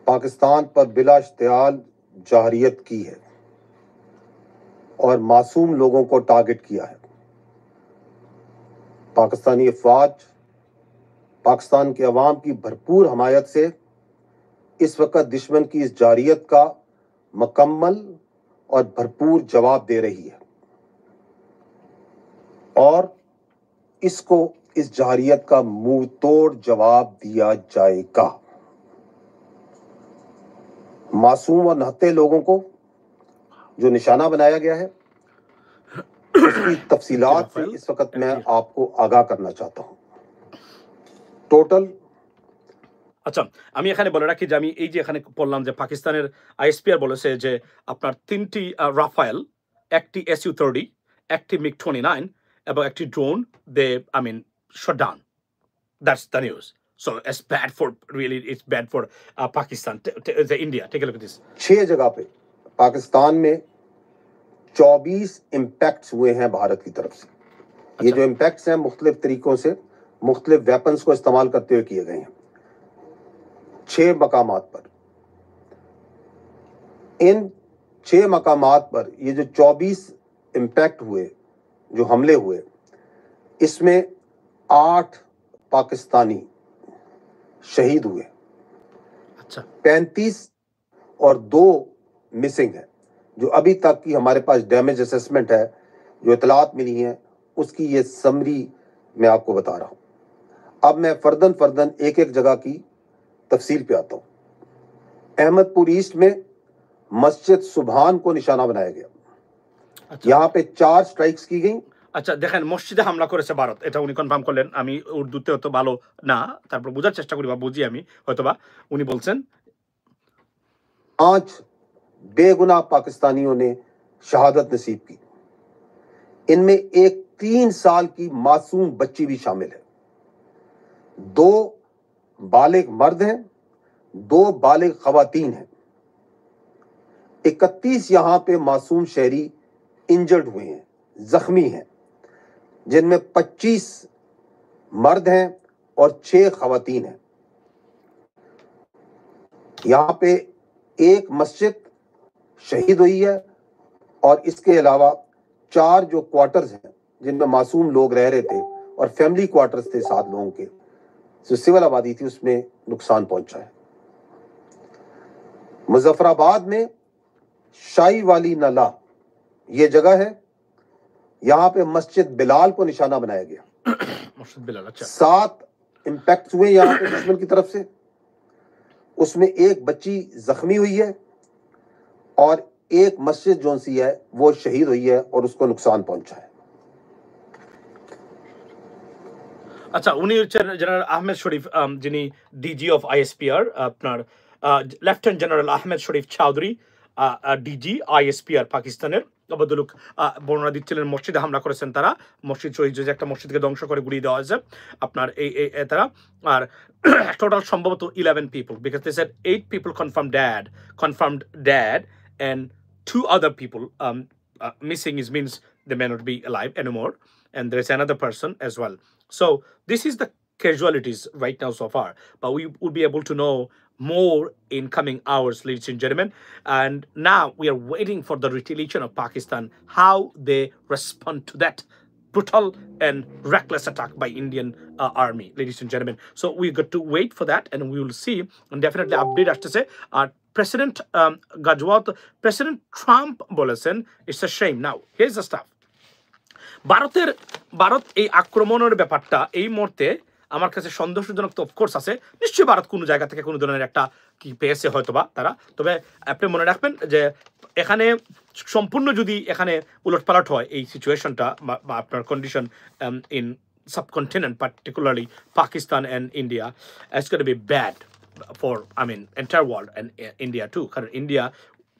पाकिस्तान पर बिला इश्तियाल जाहिरियत की है और मासूम लोगों को टारगेट किया है। पाकिस्तानी अफवाज पाकिस्तान के अवाम की भरपूर हमायत से इस वक्त दुश्मन की इस जारियत का मुकम्मल और भरपूर जवाब दे रही है और इसको इस जारियत का मुंह तोड़ जवाब दिया जाएगा। मासूम और नहत्ते लोगों को जो निशाना बनाया गया है उसकी तफसीलात से इस वक्त मैं आपको आगाह करना चाहता हूं। টোটাল আচ্ছা, আমি এখানে বলে রাখি যে আমি এই যে এখানে বললাম যে পাকিস্তানের ISPR বলেছে যে আপনার 3টি রাফায়েল, একটি SU-30, একটি MiG-29 এবং একটি drone they shut down. That's the news. So it's bad for really, it's bad for Pakistan, India. Take a look at this. 6 जगह पे पाकिस्तान में 24 इम्पैक्ट्स हुए हैं भारत की तरफ से। ये जो इम्पैक्ट्स हैं मुख्तलिफ तरीकों से मुख्तलिफ वेपन्स को इस्तेमाल करते हुए किए गए हैं 6 मकामात पर। इन 6 मकामात पर ये जो 24 इम्पैक्ट हुए, जो हमले हुए, इसमें 8 पाकिस्तानी शहीद हुए, 35 और 2 मिसिंग है। जो अभी तक की हमारे पास डैमेज असेसमेंट है, जो इतलात मिली हैं, उसकी ये समरी मैं आपको बता रहा हूं। अब मैं फर्दन एक एक जगह की तफसील पे आता हूं। अहमदपुर ईस्ट में मस्जिद सुबहान को निशाना बनाया गया। यहाँ पे 4 स्ट्राइक्स की गई। আচ্ছা দেখেন মসজিদে হামলা করেছে ভারত, এটা উনি কনফার্ম করলেন। আমি উর্দুতে অত ভালো না, তারপর বোঝার চেষ্টা করি বা বুঝি আমি হয়তোবা। উনি বলছেন 5 बेगुनाह पाकिस्तानियों ने शहादत नसीब की। इनमें एक 3 साल की मासूम बच्ची भी शामिल है। 2 बालिग मर्द हैं, 2 बालिग खवातीन हैं। 31 यहां पे मासूम शहरी इंजर्ड हुए हैं, जख्मी हैं, जिनमें 25 मर्द हैं और 6 खवातीन हैं। यहां पे एक मस्जिद शहीद हुई है और इसके अलावा 4 जो क्वार्टर्स हैं जिनमें मासूम लोग रह रहे थे और फैमिली क्वार्टर्स थे 7 लोगों के, जो सिविल आबादी थी, उसमें नुकसान पहुंचा है। मुजफ्फराबाद में शाही वाली नला ये जगह है, यहां पे मस्जिद बिलाल को निशाना बनाया गया। मस्जिद बिलाल, अच्छा। 7 इंपैक्ट हुए यहां पे दुश्मन की तरफ से, उसमें एक बच्ची जख्मी हुई है और एक मस्जिद जो सी है वो शहीद हुई है और उसको नुकसान पहुंचा है। আচ্ছা উনি হচ্ছেন জেনারেল আহমেদ শরীফ, যিনি ডিজি অফ আইএসপিআর, আপনার লেফটেন্যান্ট জেনারেল আহমেদ শরীফ চৌধুরী, ডিজি আইএসপিআর পাকিস্তানের। অবদলুক বর্ণনা দিচ্ছিলেন মসজিদে হামলা করেছেন তারা, মসজিদ শহীদ যে একটা মসজিদকে ধ্বংস করে গুড়িয়ে দেওয়া হয়েছে আপনার এই তারা। আর টোটাল সম্ভবত 11 people, because they said 8 people confirmed dead and 2 other people missing. Is means they may not be alive anymore, and there is another person as well. So this is the casualties right now so far, but we will be able to know more in coming hours, ladies and gentlemen. And now we are waiting for the retaliation of Pakistan, how they respond to that brutal and reckless attack by Indian army, ladies and gentlemen. So we got to wait for that, and we will see, and definitely update আসতে say President Gajwat, President Trump বলেছেন it's a shame. Now here's the stuff. Bharat এই আক্রমণের ব্যাপারটা এই মুহূর্তে আমার কাছে সন্দেহজনক তো অফকোর্স আছে, নিশ্চয়ই ভারত কোনো জায়গা থেকে কোনো ধরনের একটা কি পেয়েছে হয়তোবা তারা। তবে আপনি মনে রাখবেন যে এখানে সম্পূর্ণ যদি এখানে উলটপালট হয় এই সিচুয়েশনটা বা আপনার condition in subcontinent, particularly Pakistan and India, it's gonna be bad for entire world and India too. কারণ ইন্ডিয়া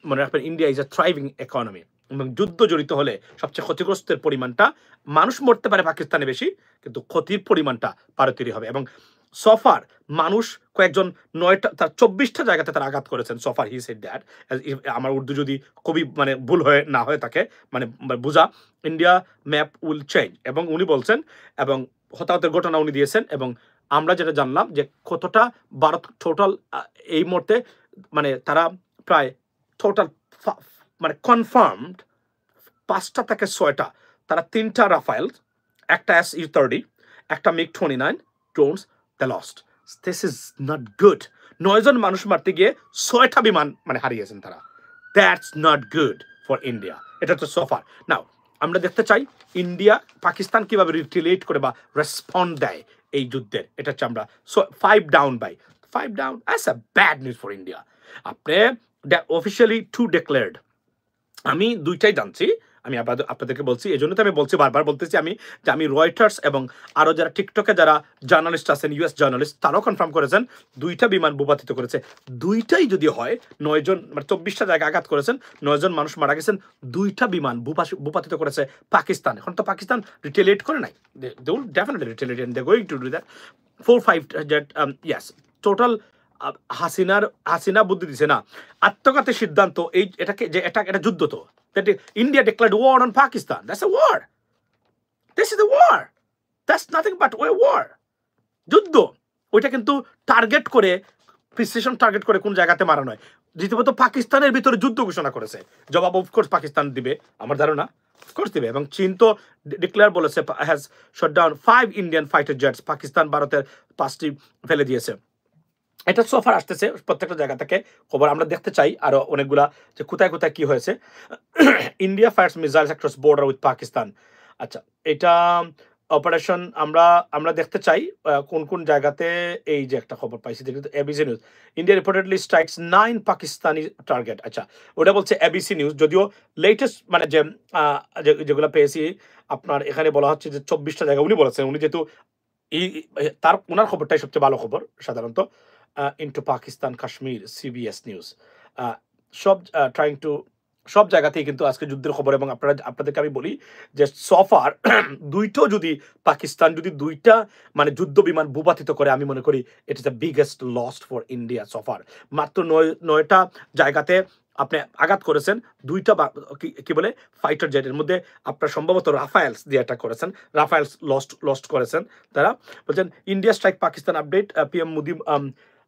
মনে রাখবেন India is a thriving economy, এবং যুদ্ধ জড়িত হলে সবচেয়ে ক্ষতিগ্রস্তের পরিমাণটা, মানুষ মরতে পারে পাকিস্তানে বেশি, কিন্তু ক্ষতির পরিমাণটা ভারতেরই হবে। এবং সফার মানুষ কয়েকজন 9টা তার 24টা জায়গাতে তারা আঘাত করেছেন সফার, হি সেড দ্যাট। আমার উর্দু যদি খুবই ভুল হয়ে না হয়ে থাকে বোঝা, ইন্ডিয়া ম্যাপ উইল চেঞ্জ, এবং উনি বলছেন, এবং হতাহতের ঘটনা উনি দিয়েছেন। এবং আমরা যেটা জানলাম যে কতটা ভারত টোটাল এই মুহূর্তে তারা প্রায় টোটাল কনফার্মড 5টা থেকে 6টা, তারা 3টা রাফায়েল, একটা SU-30, একটা MiG-29 drones they lost. This is not good. 9 জন মানুষ মারতে গিয়ে 6টা বিমান হারিয়েছেন তারা। That's not good for India. এটা তো সোফার। নাও আমরা দেখতে চাই ইন্ডিয়া পাকিস্তান কিভাবে রিটেলিয়েট করে বা রেসপন্ড দেয় এই যুদ্ধের। এটা হচ্ছে আমরা 5 down by 5 down. That's a bad news for India. আপনি অফিসিয়ালি 2 ডিক্লেয়ার্ড, আমি 2টাই জানছি, আমি আপনাদেরকে বলছি, এই জন্য তো আমি বলছি, বারবার বলতেছি আমি যে আমি রয়টার্স এবং আরও যারা টিকটকে যারা জার্নালিস্ট আছেন, US জার্নালিস্ট, তারাও কনফার্ম করেছেন 2টা বিমান ভূপাতিত করেছে। 2টাই যদি হয়, 9 জন 24টা জায়গায় আঘাত করেছেন, 9 জন মানুষ মারা গেছেন, 2টা বিমান ভূপাতিত করেছে পাকিস্তান। এখন তো পাকিস্তান রিটেলিয়েট করে নাই, they will definitely retaliate and they going to do that. 4-5 jet, yes, total Hasina বুদ্ধি দিছে না, আত্মঘাতী সিদ্ধান্ত। এটা যুদ্ধ তো, India declared war on Pakistan. That's a war. This is a war. That's nothing but a war. যুদ্ধ ওইটা কিন্তু টার্গেট করে, প্রিসিশন টার্গেট করে কোন জায়গাতে মারা নয়। রীতিমতো পাকিস্তানের ভিতরে যুদ্ধ ঘোষণা করেছে, জবাব অফকোর্স পাকিস্তান দিবে, আমার ধারণা অফকোর্স দিবে। এবং চীন তো ডিক্লেয়ার বলেছে has shot down 5 Indian fighter jets. Pakistan ভারতের 5টি ফেলে দিয়েছে। এটা সোফার আসতেছে প্রত্যেকটা জায়গা থেকে খবর, আমরা দেখতে চাই আরো অনেকগুলা যে কোথায় কোথায় কি হয়েছে। India fires missiles across border with Pakistan. আচ্ছা, এটা অপারেশন আমরা দেখতে চাই কোন কোন জায়গাতে এই যে একটা খবর পাইছি দেখতে ABC news India reportedly strikes 9 Pakistani target আচ্ছা ওটা বলছে এবিসি নিউজ যদিও লেটেস্ট মানে যে যেগুলো পেয়েছি আপনার এখানে বলা হচ্ছে যে 24টা জায়গা উনি বলেছেন উনি যেহেতু তার ওনার খবরটাই সবচেয়ে ভালো খবর সাধারণত into Pakistan Kashmir CBS news সব ট্রাইং টু সব জায়গাতেই কিন্তু আজকে যুদ্ধের খবর এবং আপনাদেরকে আমি বলি যে সফার দুইটো যদি পাকিস্তান যদি দুইটা মানে যুদ্ধ বিমান ভূপাতিত করে আমি মনে করি it is the biggest loss for India suffer মাত্র 9টা জায়গাতে আপনি আঘাত করেছেন দুইটা কি বলে ফাইটার জেটের মধ্যে আপনার সম্ভবত রাফায়েলস দিয়ে অ্যাটাক করেছেন রাফায়েলস লস্ট করেছেন তারা বলছেন India strike Pakistan update PM Modi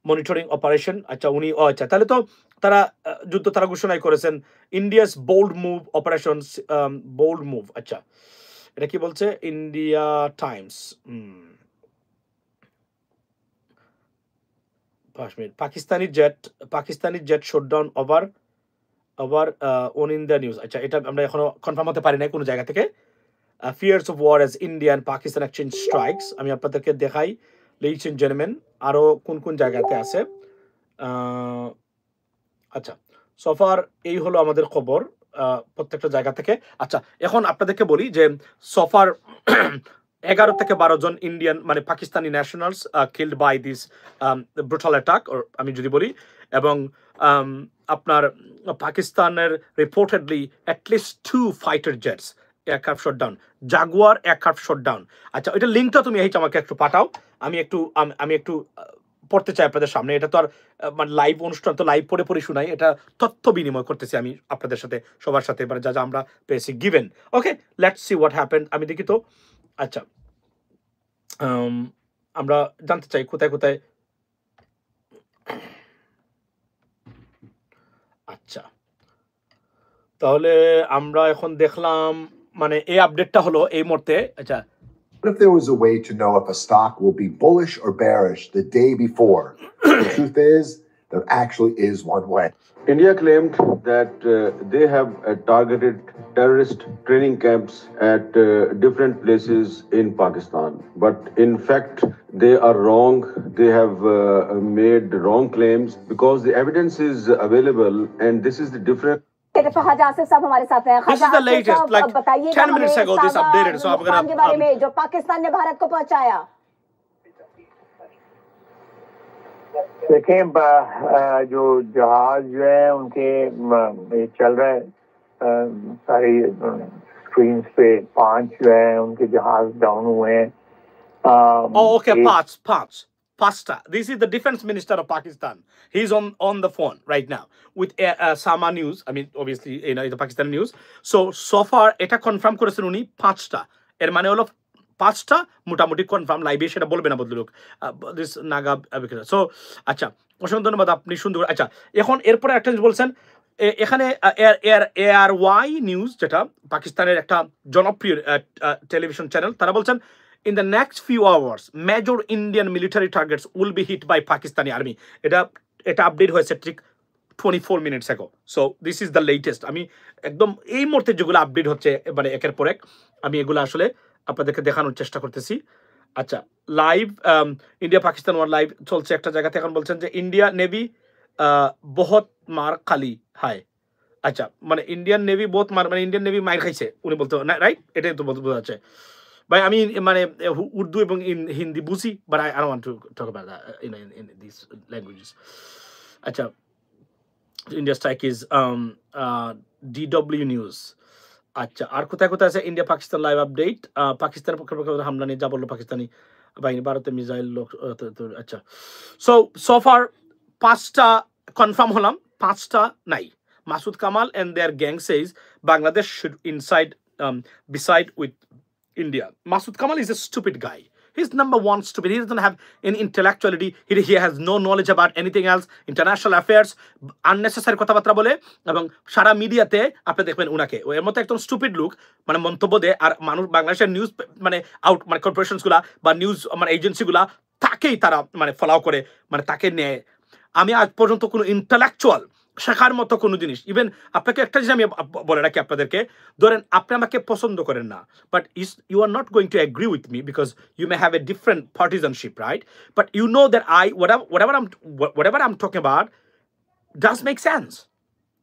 monitoring operation আচ্ছা উনি আচ্ছা তাহলে তো তারা যুদ্ধ তারা ঘোষণাই করেছেন India's bold move operation bold move আচ্ছা এটা কি বলছে India Times Pakistani jet shot down over on in the news আচ্ছা এটা আমরা এখনো কনফার্ম হতে পারি না কোনো জায়গা থেকে fears of war as India and Pakistan exchange strikes আমি আপনাদেরকে দেখাই লেডিস এন্ড জেন্টলম্যান আরো কোন কোন জায়গাতে আছে আচ্ছা সফার এই হলো আমাদের খবর প্রত্যেকটা জায়গা থেকে আচ্ছা এখন আপনাদেরকে বলি যে সফার 11 থেকে 12 জন ইন্ডিয়ান মানে Pakistani nationals killed by this brutal attack আমি যদি বলি এবং আপনার পাকিস্তানের reportedly at least 2 fighter jets aircraft shot down Jaguar aircraft shot down আচ্ছা এটা লিঙ্কটা তুমি আমাকে একটু পাঠাও আমি একটু পড়তে চাই আপনাদের সামনে এটা তো আর মানে লাইভ অনুষ্ঠান তো লাইভ পড়ে শোনাই এটা তথ্য বিনিময় করতেছি আমি আপনাদের সাথে সবার সাথে মানে যা আমরা পেয়েছি given okay let's see what happened আমি দেখি তো আচ্ছা আমরা জানতে চাই কোথায় কোথায় আচ্ছা তাহলে আমরা এখন দেখলাম মানে এই আপডেটটা হলো এই মুহূর্তে আচ্ছা What if there was a way to know if a stock will be bullish or bearish the day before? The truth is, there actually is one way. India claimed that they have targeted terrorist training camps at different places in Pakistan. But in fact, they are wrong. They have made wrong claims because the evidence is available and this is the difference. Khwaja Asif साहब हमारे साथ हैं। This is the latest, like 10 minutes ago this updated, so I'm gonna के बारे में जो पाकिस्तान ने भारत को पहुंचाया। देखें जो जहाज जो है उनके चल रहा है सारी स्क्रीन पे 5 जो है उनके जहाज डाउन हुए हैं। Okay, Pasta. This is the defense minister of Pakistan. He's on the phone right now with Sama News. I mean, obviously, the Pakistani news. So far, এটা কনফার্ম করেছেন উনি 5টা। এর মানে হলো 5টা মোটামুটি কনফার্ম লাইভে সেটা বলবে না বদলুক দিস নাগা বিক্রেতা। সো আচ্ছা অসংখ্য ধন্যবাদ আপনি সুন্দর আচ্ছা এখন এরপরে একটা বলছেন এখানে ARY নিউজ যেটা পাকিস্তানের একটা জনপ্রিয় টেলিভিশন চ্যানেল তারা বলছেন in the next few hours major Indian military targets will be hit by Pakistani army এটা আপডেট হয়েছে ঠিক 24 minutes ago so this is the latest আমি একদম এই মুহূর্তে যেগুলো আপডেট হচ্ছে মানে একের পর এক আমি এগুলো আসলে আপনাদেরকে দেখানোর চেষ্টা করতেছি আচ্ছা live India Pakistan war live চলছে একটা জায়গাতে এখন বলছেন যে ইন্ডিয়া নেভি বহুত মার খালি হায় আচ্ছা মানে ইন্ডিয়ান নেভি বহুত মার মানে ইন্ডিয়ান নেভি মার খাইছে উনি বলতে রাইট এটাই তো বোঝা যাচ্ছে ভাই আমি মানে উর্দু এবং হিন্দি বুঝি but I don't want to talk about that in this languages আচ্ছা India strike is DW news আচ্ছা আর কোথায় কোথায় আছে ইন্ডিয়া পাকিস্তান লাইভ আপডেট পাকিস্তানের পক্ষে হামলা নিয়ে যা বললো পাকিস্তানি বাহিনী ভারতে মিসাইল আচ্ছা সো ফার 5টা কনফার্ম হলাম 5টা নাই Masud Kamal and their gang says Bangladesh should inside beside with India. Masood Kamal is a stupid guy. He's number one stupid. He doesn't have any intellectuality. He has no knowledge about anything else. International affairs, unnecessary কথাবার্তা বলে এবং সারা মিডিয়াতে আপনি দেখবেন উনাকে এর মতো একদম স্টুপিড লুক মানে মন্তব্য দেয় আর মানুষ বাংলাদেশের নিউজ মানে আউট মানে কর্পোরেশনসগুলা বা নিউজ মানে এজেন্সিগুলা তাকেই তারা মানে ফলো করে মানে তাকে নেয় আমি আজ পর্যন্ত কোনো ইন্টেলেকচুয়াল শেখার মতো কোনো জিনিস। ইভেন আপনাকে একটা জিনিস আমি বলে রাখি আপনাদেরকে, ধরেন আপনি আমাকে পছন্দ করেন না, but you are not going to agree with me because you may have a different partisanship, right? But you know that whatever I'm talking about does make sense,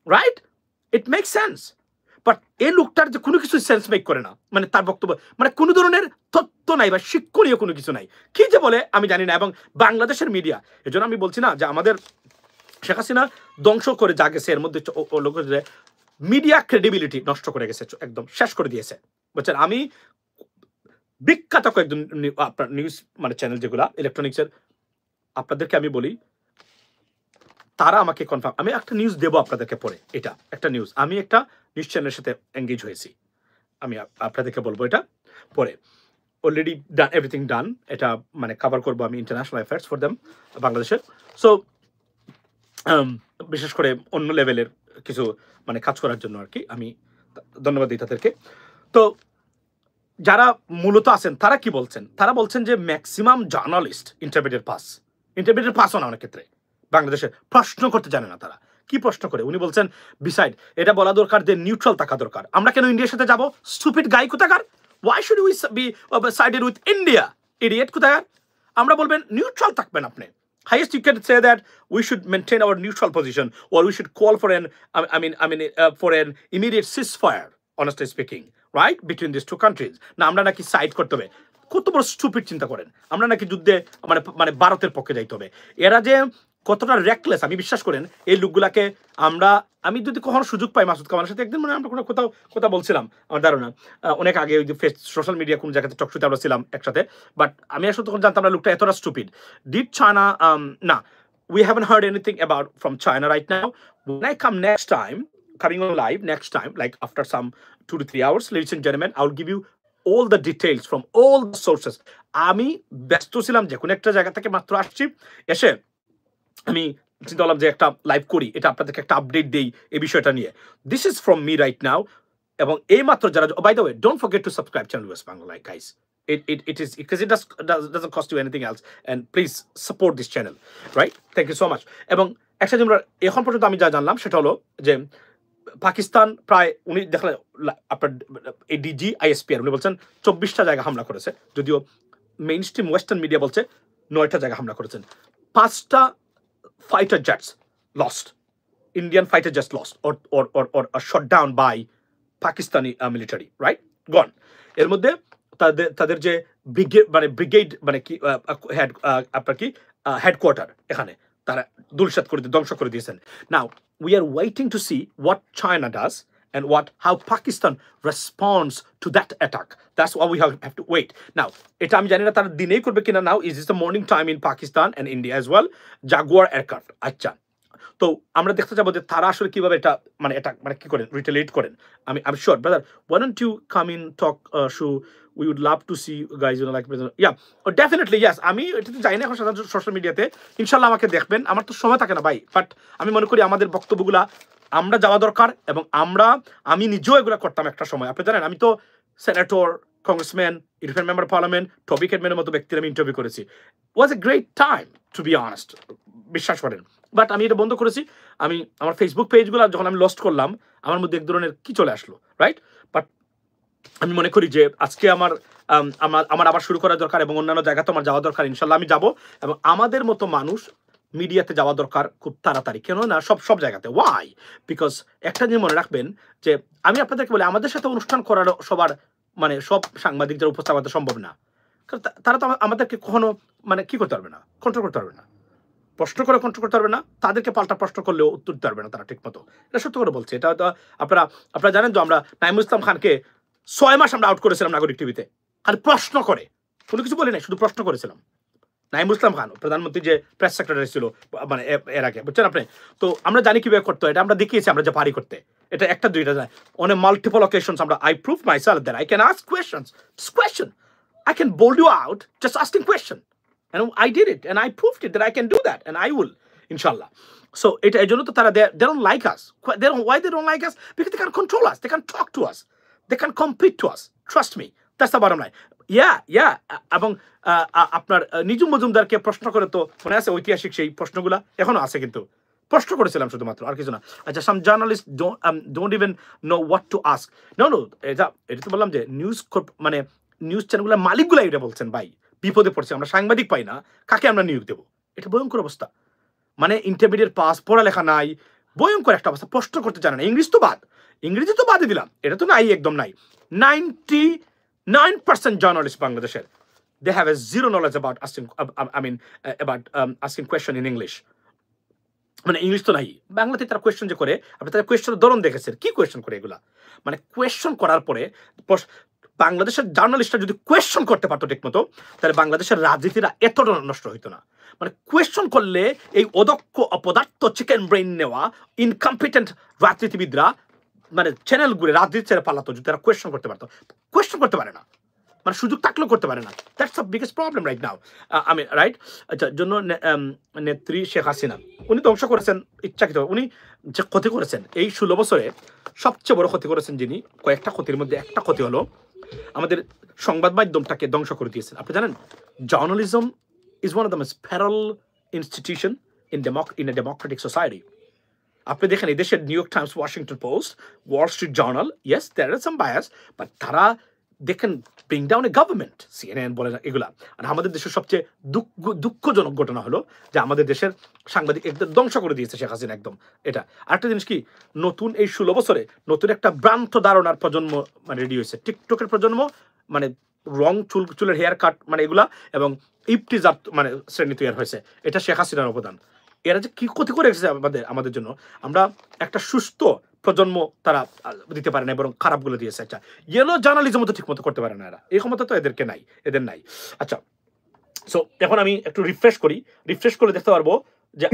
right? It makes sense. But এই লোকটার যে কোনো কিছু sense make করে না, মানে তার বক্তব্য মানে কোনো ধরনের তথ্য নাই বা শিক্ষণীয় কোনো কিছু নাই, কি যে বলে আমি জানি না। এবং বাংলাদেশের মিডিয়া, এজন্য আমি বলছি না যে আমাদের শেখ হাসিনা ধ্বংস করে যা গেছে, এর মধ্যে লোকের মিডিয়া ক্রেডিবিলিটি নষ্ট করে গেছে, একদম শেষ করে দিয়েছে, বুঝছেন? আমি বিখ্যাত কয়েকজন আপনার নিউজ মানে চ্যানেল যেগুলা ইলেকট্রনিক্সের, আপনাদেরকে আমি বলি, তারা আমাকে কনফার্ম, আমি একটা নিউজ দেবো আপনাদেরকে পরে, এটা একটা নিউজ, আমি একটা নিউজ চ্যানেলের সাথে এঙ্গেজ হয়েছি, আমি আপনাদেরকে বলবো এটা পরে। অলরেডি ডান, এভরিথিং ডান, এটা মানে কভার করবো আমি ইন্টারন্যাশনাল অ্যাফেয়ার্স ফর দেম বাংলাদেশের। সো বিশেষ করে অন্য লেভেলের কিছু মানে কাজ করার জন্য আর কি, আমি ধন্যবাদ দিই তাদেরকে। তো যারা মূলত আছেন তারা কি বলছেন? তারা বলছেন যে ম্যাক্সিমাম জার্নালিস্ট ইন্টারমিডিয়েট পাসও না অনেক ক্ষেত্রে বাংলাদেশে, প্রশ্ন করতে জানে না। তারা কি প্রশ্ন করে? উনি বলছেন বিসাইড এটা বলা দরকার যে নিউট্রাল থাকা দরকার। আমরা কেন ইন্ডিয়ার সাথে যাব? স্টুপিড গাই কোথাকার, why should we be sided with India, idiot কোথাকার। আমরা বলবেন নিউট্রাল থাকবেন আপনি। Highest you can say that we should maintain our neutral position, or we should call for for an immediate ceasefire, honestly speaking, right, between these two countries. না আমরা নাকি side করতে হবে, কত বড় স্টুপিড চিন্তা করেন। আমরা নাকি যুদ্ধে মানে ভারতের পক্ষে যাইতে হবে। এরা যে কতটা রেকলেস আমি বিশ্বাস করেন এই লোকগুলাকে। আমি যদি কখনো সুযোগ পাই মাসুদ কামালের সাথে, একদিন মানে আমরা কোথাও বলছিলাম, আমার ধারণা অনেক আগে ওই যে সোশ্যাল মিডিয়া কোন জায়গাতে টকশোতে আমরা ছিলাম একসাথে, বাট আমি আসলে তখন জানতাম না লোকটা এতটা স্টুপিড। ডিড চায়না না, we haven't heard anything about from China right now. When I come coming on live next time, like after some 2 to 3 hours, ladies and gentlemen, I'll give you all the details from all the sources. আমি ব্যস্ত ছিলাম যে কোনো একটা জায়গা থেকে মাত্র আসছি, এসে আমি চিন্তা করলাম যে একটা লাইভ করি, এটা আপনাদেরকে একটা আপডেট দেই এই বিষয়টা নিয়ে। This is from me right now. এবং এই মাত্র যারা, by the way, don't forget to subscribe channel US Bangla, like guys. It is because it doesn't cost you anything else, and please support this channel, right? Thank you so much. এবং একটা জিনিস এখন পর্যন্ত আমি যা জানলাম সেটা হলো যে পাকিস্তান প্রায়, উনি দেখলেন আপনার এডিজি ISPR, উনি বলছেন 24টা জায়গা হামলা করেছে, যদিও মেইন স্ট্রিম ওয়েস্টার্ন মিডিয়া বলছে 9টা জায়গা হামলা করেছেন। 5টা fighter jets lost, Indian fighter jets lost or shot down by Pakistani military, right? Gone. এর মধ্যে তাদের যে ব্রিগেড মানে কি আপনার কি হেডকোয়ার্টার, এখানে তারা দুলশাত করে ধ্বংস করে দিয়েছেন। Now we are waiting to see what China does and how Pakistan responds to that attack. That's why we have to wait. Now, এটা আমি জানি না তারা দিনেই করবে কিনা। Now is this the morning time in Pakistan and India as well? Jaguar aircraft, আচ্ছা। তো আমরা দেখতে যাবো যে তারা আসলে কিভাবে এটা মানে কি করেন, রিটেলিয়েট করেন। I'm sure, brother, why don't you come in talk, Shu? We would love to see you guys, like, yeah, definitely, yes. আমি এটা তো জানি না এখন সোশ্যাল মিডিয়াতে, ইনশাল্লাহ আমাকে দেখবেন। আমার তো সময় থাকে না ভাই, বাট আমি মনে করি আমাদের বক্তব্যগুলা আমরা যাওয়া দরকার, এবং আমি নিজেও এগুলো করতাম একটা সময়। আপনি জানেন আমি তো senator, congressman, European member of parliament, Toby কেটম্যানের মতো ব্যক্তির আমি ইন্টারভিউ করেছি। Was a great time to be honest, বিশ্বাস করেন। বাট আমি এটা বন্ধ করেছি। আমি আমার ফেসবুক পেজগুলো যখন আমি লস্ট করলাম, আমার মধ্যে এক ধরনের কি চলে আসলো, রাইট? বাট আমি মনে করি যে আজকে আমার আবার শুরু করা দরকার, এবং অন্যান্য জায়গাতে আমার যাওয়া দরকার। ইনশাল্লাহ আমি যাব, এবং আমাদের মতো মানুষ মিডিয়াতে যাওয়া দরকার খুব তাড়াতাড়ি। কেন না সব জায়গাতে, ওয়াই? বিকজ একটা জিনিস মনে রাখবেন যে আমি আপনাদেরকে বলি, আমাদের সাথে অনুষ্ঠান করার সবার মানে সব সাংবাদিকদের উপস্থাপনা সম্ভব না, কারণ তারা তো আমাদেরকে কখনো মানে কি করতে পারবে না, কন্ট্রোল করতে পারবে না, প্রশ্ন করে কন্ট্রোল করতে পারবে না, তাদেরকে পাল্টা প্রশ্ন করলেও উত্তর দিতে পারবে না তারা ঠিক মতো। এটা সত্য করে বলছে। এটা আপনারা জানেন যে আমরা নাইমুল ইসলাম খানকে 6 মাস আমরা আউট করেছিলাম নাগরিক টিভিতে, খালি প্রশ্ন করে, কোনো কিছু বলি নাই, শুধু প্রশ্ন করেছিলাম। নাইমুল ইসলাম খান প্রধানমন্ত্রী যে প্রেস সেক্রেটারি ছিল মানে এর আগে, বুঝছেন আপনি? তো আমরা জানি কিভাবে করতে হয়, এটা আমরা দেখিয়েছি, আমরা যে পারি করতে। এটা একটা দুইটা যায়, অন এ মাল্টিপল অকেশনস আমরা I prove myself that I can ask questions. Just question. I can bold you out just asking question. And I did it, and I proved it that I can do that, and I will, inshallah. So এটা এজন্য তো তারা they don't like us. Why they don't like us? Because they can control us, they can talk to us, they can compete to us. Trust me, that's the bottom line. Yeah. এবং আপনার নিজু মজুমদারকে প্রশ্ন করে তো মনে আছে ঐতিহাসিক সেই প্রশ্নগুলা এখনো আছে, কিন্তু প্রশ্ন করেছিলাম শুধুমাত্র, আর কিছু না। আচ্ছা, some journalist don't even know what to ask. No এটা তো বললাম যে মানে নিউজ চ্যানেলগুলোর মালিকগুলো এটা বলছেন, ভাই বিপদে পড়ছে, আমরা সাংবাদিক পাই না, কাকে আমরা নিয়োগ দেবো? এটা ভয়ঙ্কর অবস্থা। মানে ইন্টারমিডিয়েট পাস, পড়ালেখা নাই, ভয়ঙ্কর একটা অবস্থা। প্রশ্ন করতে জানে না, ইংরেজি তো বাদে দিলাম, এটা তো নাই, একদম নাই। 99% জার্নালিস্ট বাংলাদেশের, they have a zero knowledge about asking question in English. মানে ইংলিশ তো নাই, বাংলাতে তারা কোয়েশ্চেন যে করে, আপনি তারা কোয়েশ্চেনের ধরন দেখেছেন, কি কোয়েশ্চেন করে এগুলা? মানে কোয়েশ্চেন করার পরে বাংলাদেশের জার্নালিস্টরা যদি কোয়েশ্চেন করতে পারতো ঠিক মতো, তাহলে বাংলাদেশের রাজনীতিরা এতটা নষ্ট হইতো না। মানে কোয়েশ্চেন করলে এই অদক্ষ অপদার্থ চিকেন ব্রেইন নেওয়া ইনকম্পিটেন্ট রাজনীতিবিদরা মানে চ্যানেল ঘুরে রাজনীতি ছেড়ে পালাতো যদি তারা কোয়েশ্চেন করতে পারতো। কোয়েশ্চেন করতে পারে না, মানে সুযোগ থাকলেও করতে পারে না। That's the biggest problem right now. Right. আচ্ছা, জন্য নেত্রী শেখ হাসিনা উনি ধ্বংস করেছেন ইচ্ছাকৃত। উনি যে ক্ষতি করেছেন এই 16 বছরে সবচেয়ে বড় ক্ষতি করেছেন যিনি, কয়েকটা ক্ষতির মধ্যে একটা ক্ষতি হলো আমাদের সংবাদ মাধ্যমটাকে ধ্বংস করে দিয়েছেন। আপনি জানেন journalism is one of the most peril institution in a democratic society. আপনি দেখেন এই দেশের New York Times, Washington Post, Wall Street Journal, yes there are some bias, but তারা দেখেন bring down a government, CNN বলে না এগুলা। আর আমাদের দেশের সবচেয়ে দুঃখজনক ঘটনা হলো যে আমাদের দেশের সাংবাদিক একদম ধ্বংস করে দিয়েছে শেখ হাসিনা একদম। এটা আরেকটা জিনিস কি, নতুন এই 16 বছরে নতুন একটা ভ্রান্ত ধারণার প্রজন্ম মানে রেডি হয়েছে, টিকটকের প্রজন্ম, মানে রং চুলের হেয়ার কাট মানে এগুলা, এবং ইপটিজার মানে শ্রেণী তৈরি হয়েছে। এটা শেখ হাসিনার অবদান। এরা যে কি ক্ষতি করে রেখেছে আমাদের জন্য, আমরা একটা সুস্থ প্রজন্ম তারা দিতে পারে না, বরং খারাপগুলো দিয়েছে। আচ্ছা, ইয়েলো জার্নালিজম তো ঠিক মতো করতে পারে না এরা, এই ক্ষমতা তো এদের নাই। আচ্ছা, সো এখন আমি একটু রিফ্রেশ করে দেখতে পারবো যে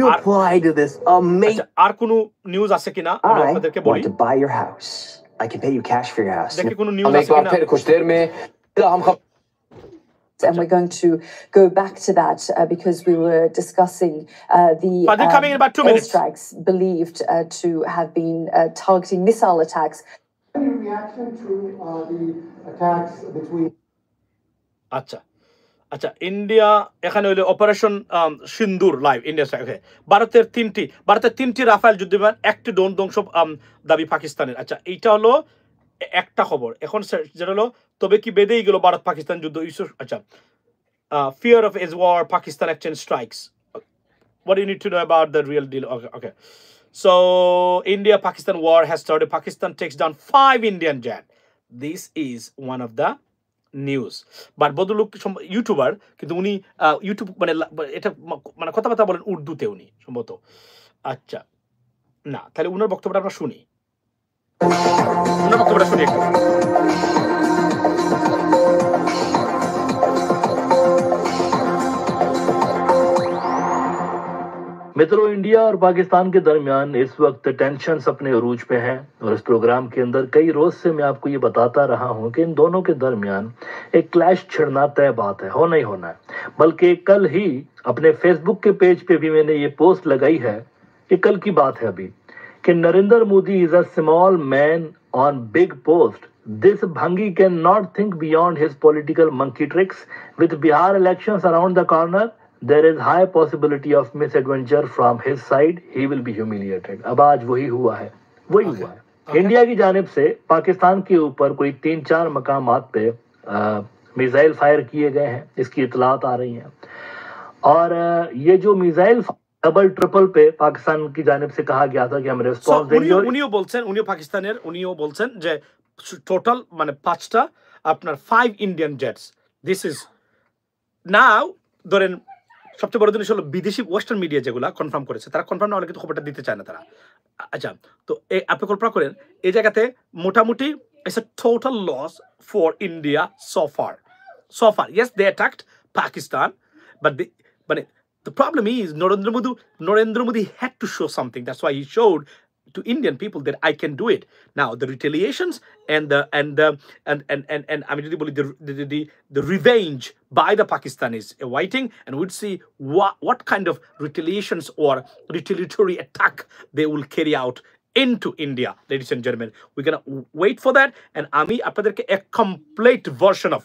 আর কোনো নিউজ আছে কিনা আমি আপনাদেরকে বলি। দেখি কোনো নিউজ আছে কিনা। And we're going to go back to that because we were discussing the airstrikes believed to have been targeting missile attacks. Any reaction to the attacks between? আচ্ছা, ইন্ডিয়া এখানে হইলো অপারেশন সিন্দুর লাইভ ইন্ডিয়া স্ট্রাইক। ভারতের তিনটি Rafael যুদ্ধবিমান, একটি drone ধ্বংস দাবি পাকিস্তানের। আচ্ছা, এইটা হলো একটা খবর। এখন যেটা হলো, তবে কি বেঁধেই গেল ভারত পাকিস্তান যুদ্ধ? আচ্ছা, fear of is war, Pakistan exchange strikes. What do you need to know about the real deal? Okay. So India Pakistan war has started. Pakistan takes down 5 Indian jet. This is one of the news. But বদলুক YouTuber, কিন্তু উনি YouTube মানে এটা মানে কথাবার্তা বলেন উর্দুতে উনি সম্ভবত। আচ্ছা, না তাহলে উনার বক্তব্যটা আমরা শুনি। मित्रों, इंडिया और पाकिस्तान के दरमियान इस वक्त टेंशन अपने अरूज पे हैं और इस प्रोग्राम के अंदर कई रोज से मैं आपको ये बताता रहा हूं कि इन दोनों के दरमियान एक क्लैश छिड़ना तय बात है, होना ही होना है। बल्कि कल ही अपने फेसबुक के पेज पे भी मैंने ये पोस्ट लगाई है, ये कल की बात है अभी, कि Narendra Modi is a small man on big post. This Bhangi cannot think beyond his political monkey tricks. With Bihar elections around the corner, there is high possibility of misadventure from his side. He will be humiliated. अब आज वही हुआ है। India की जानिब से पाकिस्तान के ऊपर कोई 3-4 मकामात पे मिसाइल फायर किए गए हैं, इसकी इतलात आ रही हैं। और ये जो मिसाइल डबल ट्रिपल पे पाकिस्तान की जानिब से कहा गया था कि हम रेस्पॉन्स देंगे। उनियो पाकिस्तानेर उनियो बोलছেন যে টোটাল মানে 5টা আপনার 5 Indian jets. This is now ধরেন সবচেয়ে বড় জিনিস হলো বিদেশি ওয়েস্টার্ন মিডিয়া যেগুলা কনফার্ম করেছে, তারা কনফার্ম না হলে কিন্তু খবরটা দিতে চায় না তারা। আচ্ছা, তো আপনি কল্পনা করেন এই জায়গাতে মোটামুটি it's a total loss for India so far. Yes, they attacked Pakistan, but the problem is Narendra Modi had to show something. That's why he showed to Indian people that I can do it. Now the retaliations and I mean the revenge by the Pakistanis awaiting, and we'd see what kind of retaliations or retaliatory attack they will carry out into India, ladies and gentlemen. We're gonna wait for that, and Ami apaderke a complete version of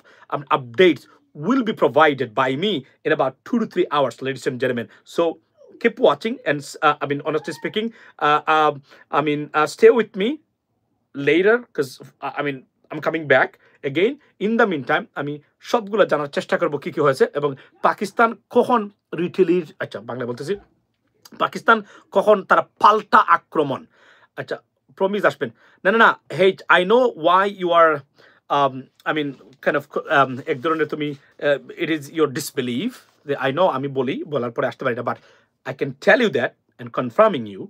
updates will be provided by me in about 2 to 3 hours, ladies and gentlemen. So keep watching and I mean, honestly speaking, stay with me later because I mean, I'm coming back again. In the meantime, আমি সবগুলো জানার চেষ্টা করব কি কি হয়েছে এবং পাকিস্তান কখন রিটেলির বাংলা বলতেছি পাকিস্তান কখন তারা পাল্টা আক্রমণ প্রমিস আসবেন না hey I know why you are I mean kind of এক ধরনের তুমি it is your disbelief I know আমি বলার পরে আসতে পারি না but I can tell you that and confirming you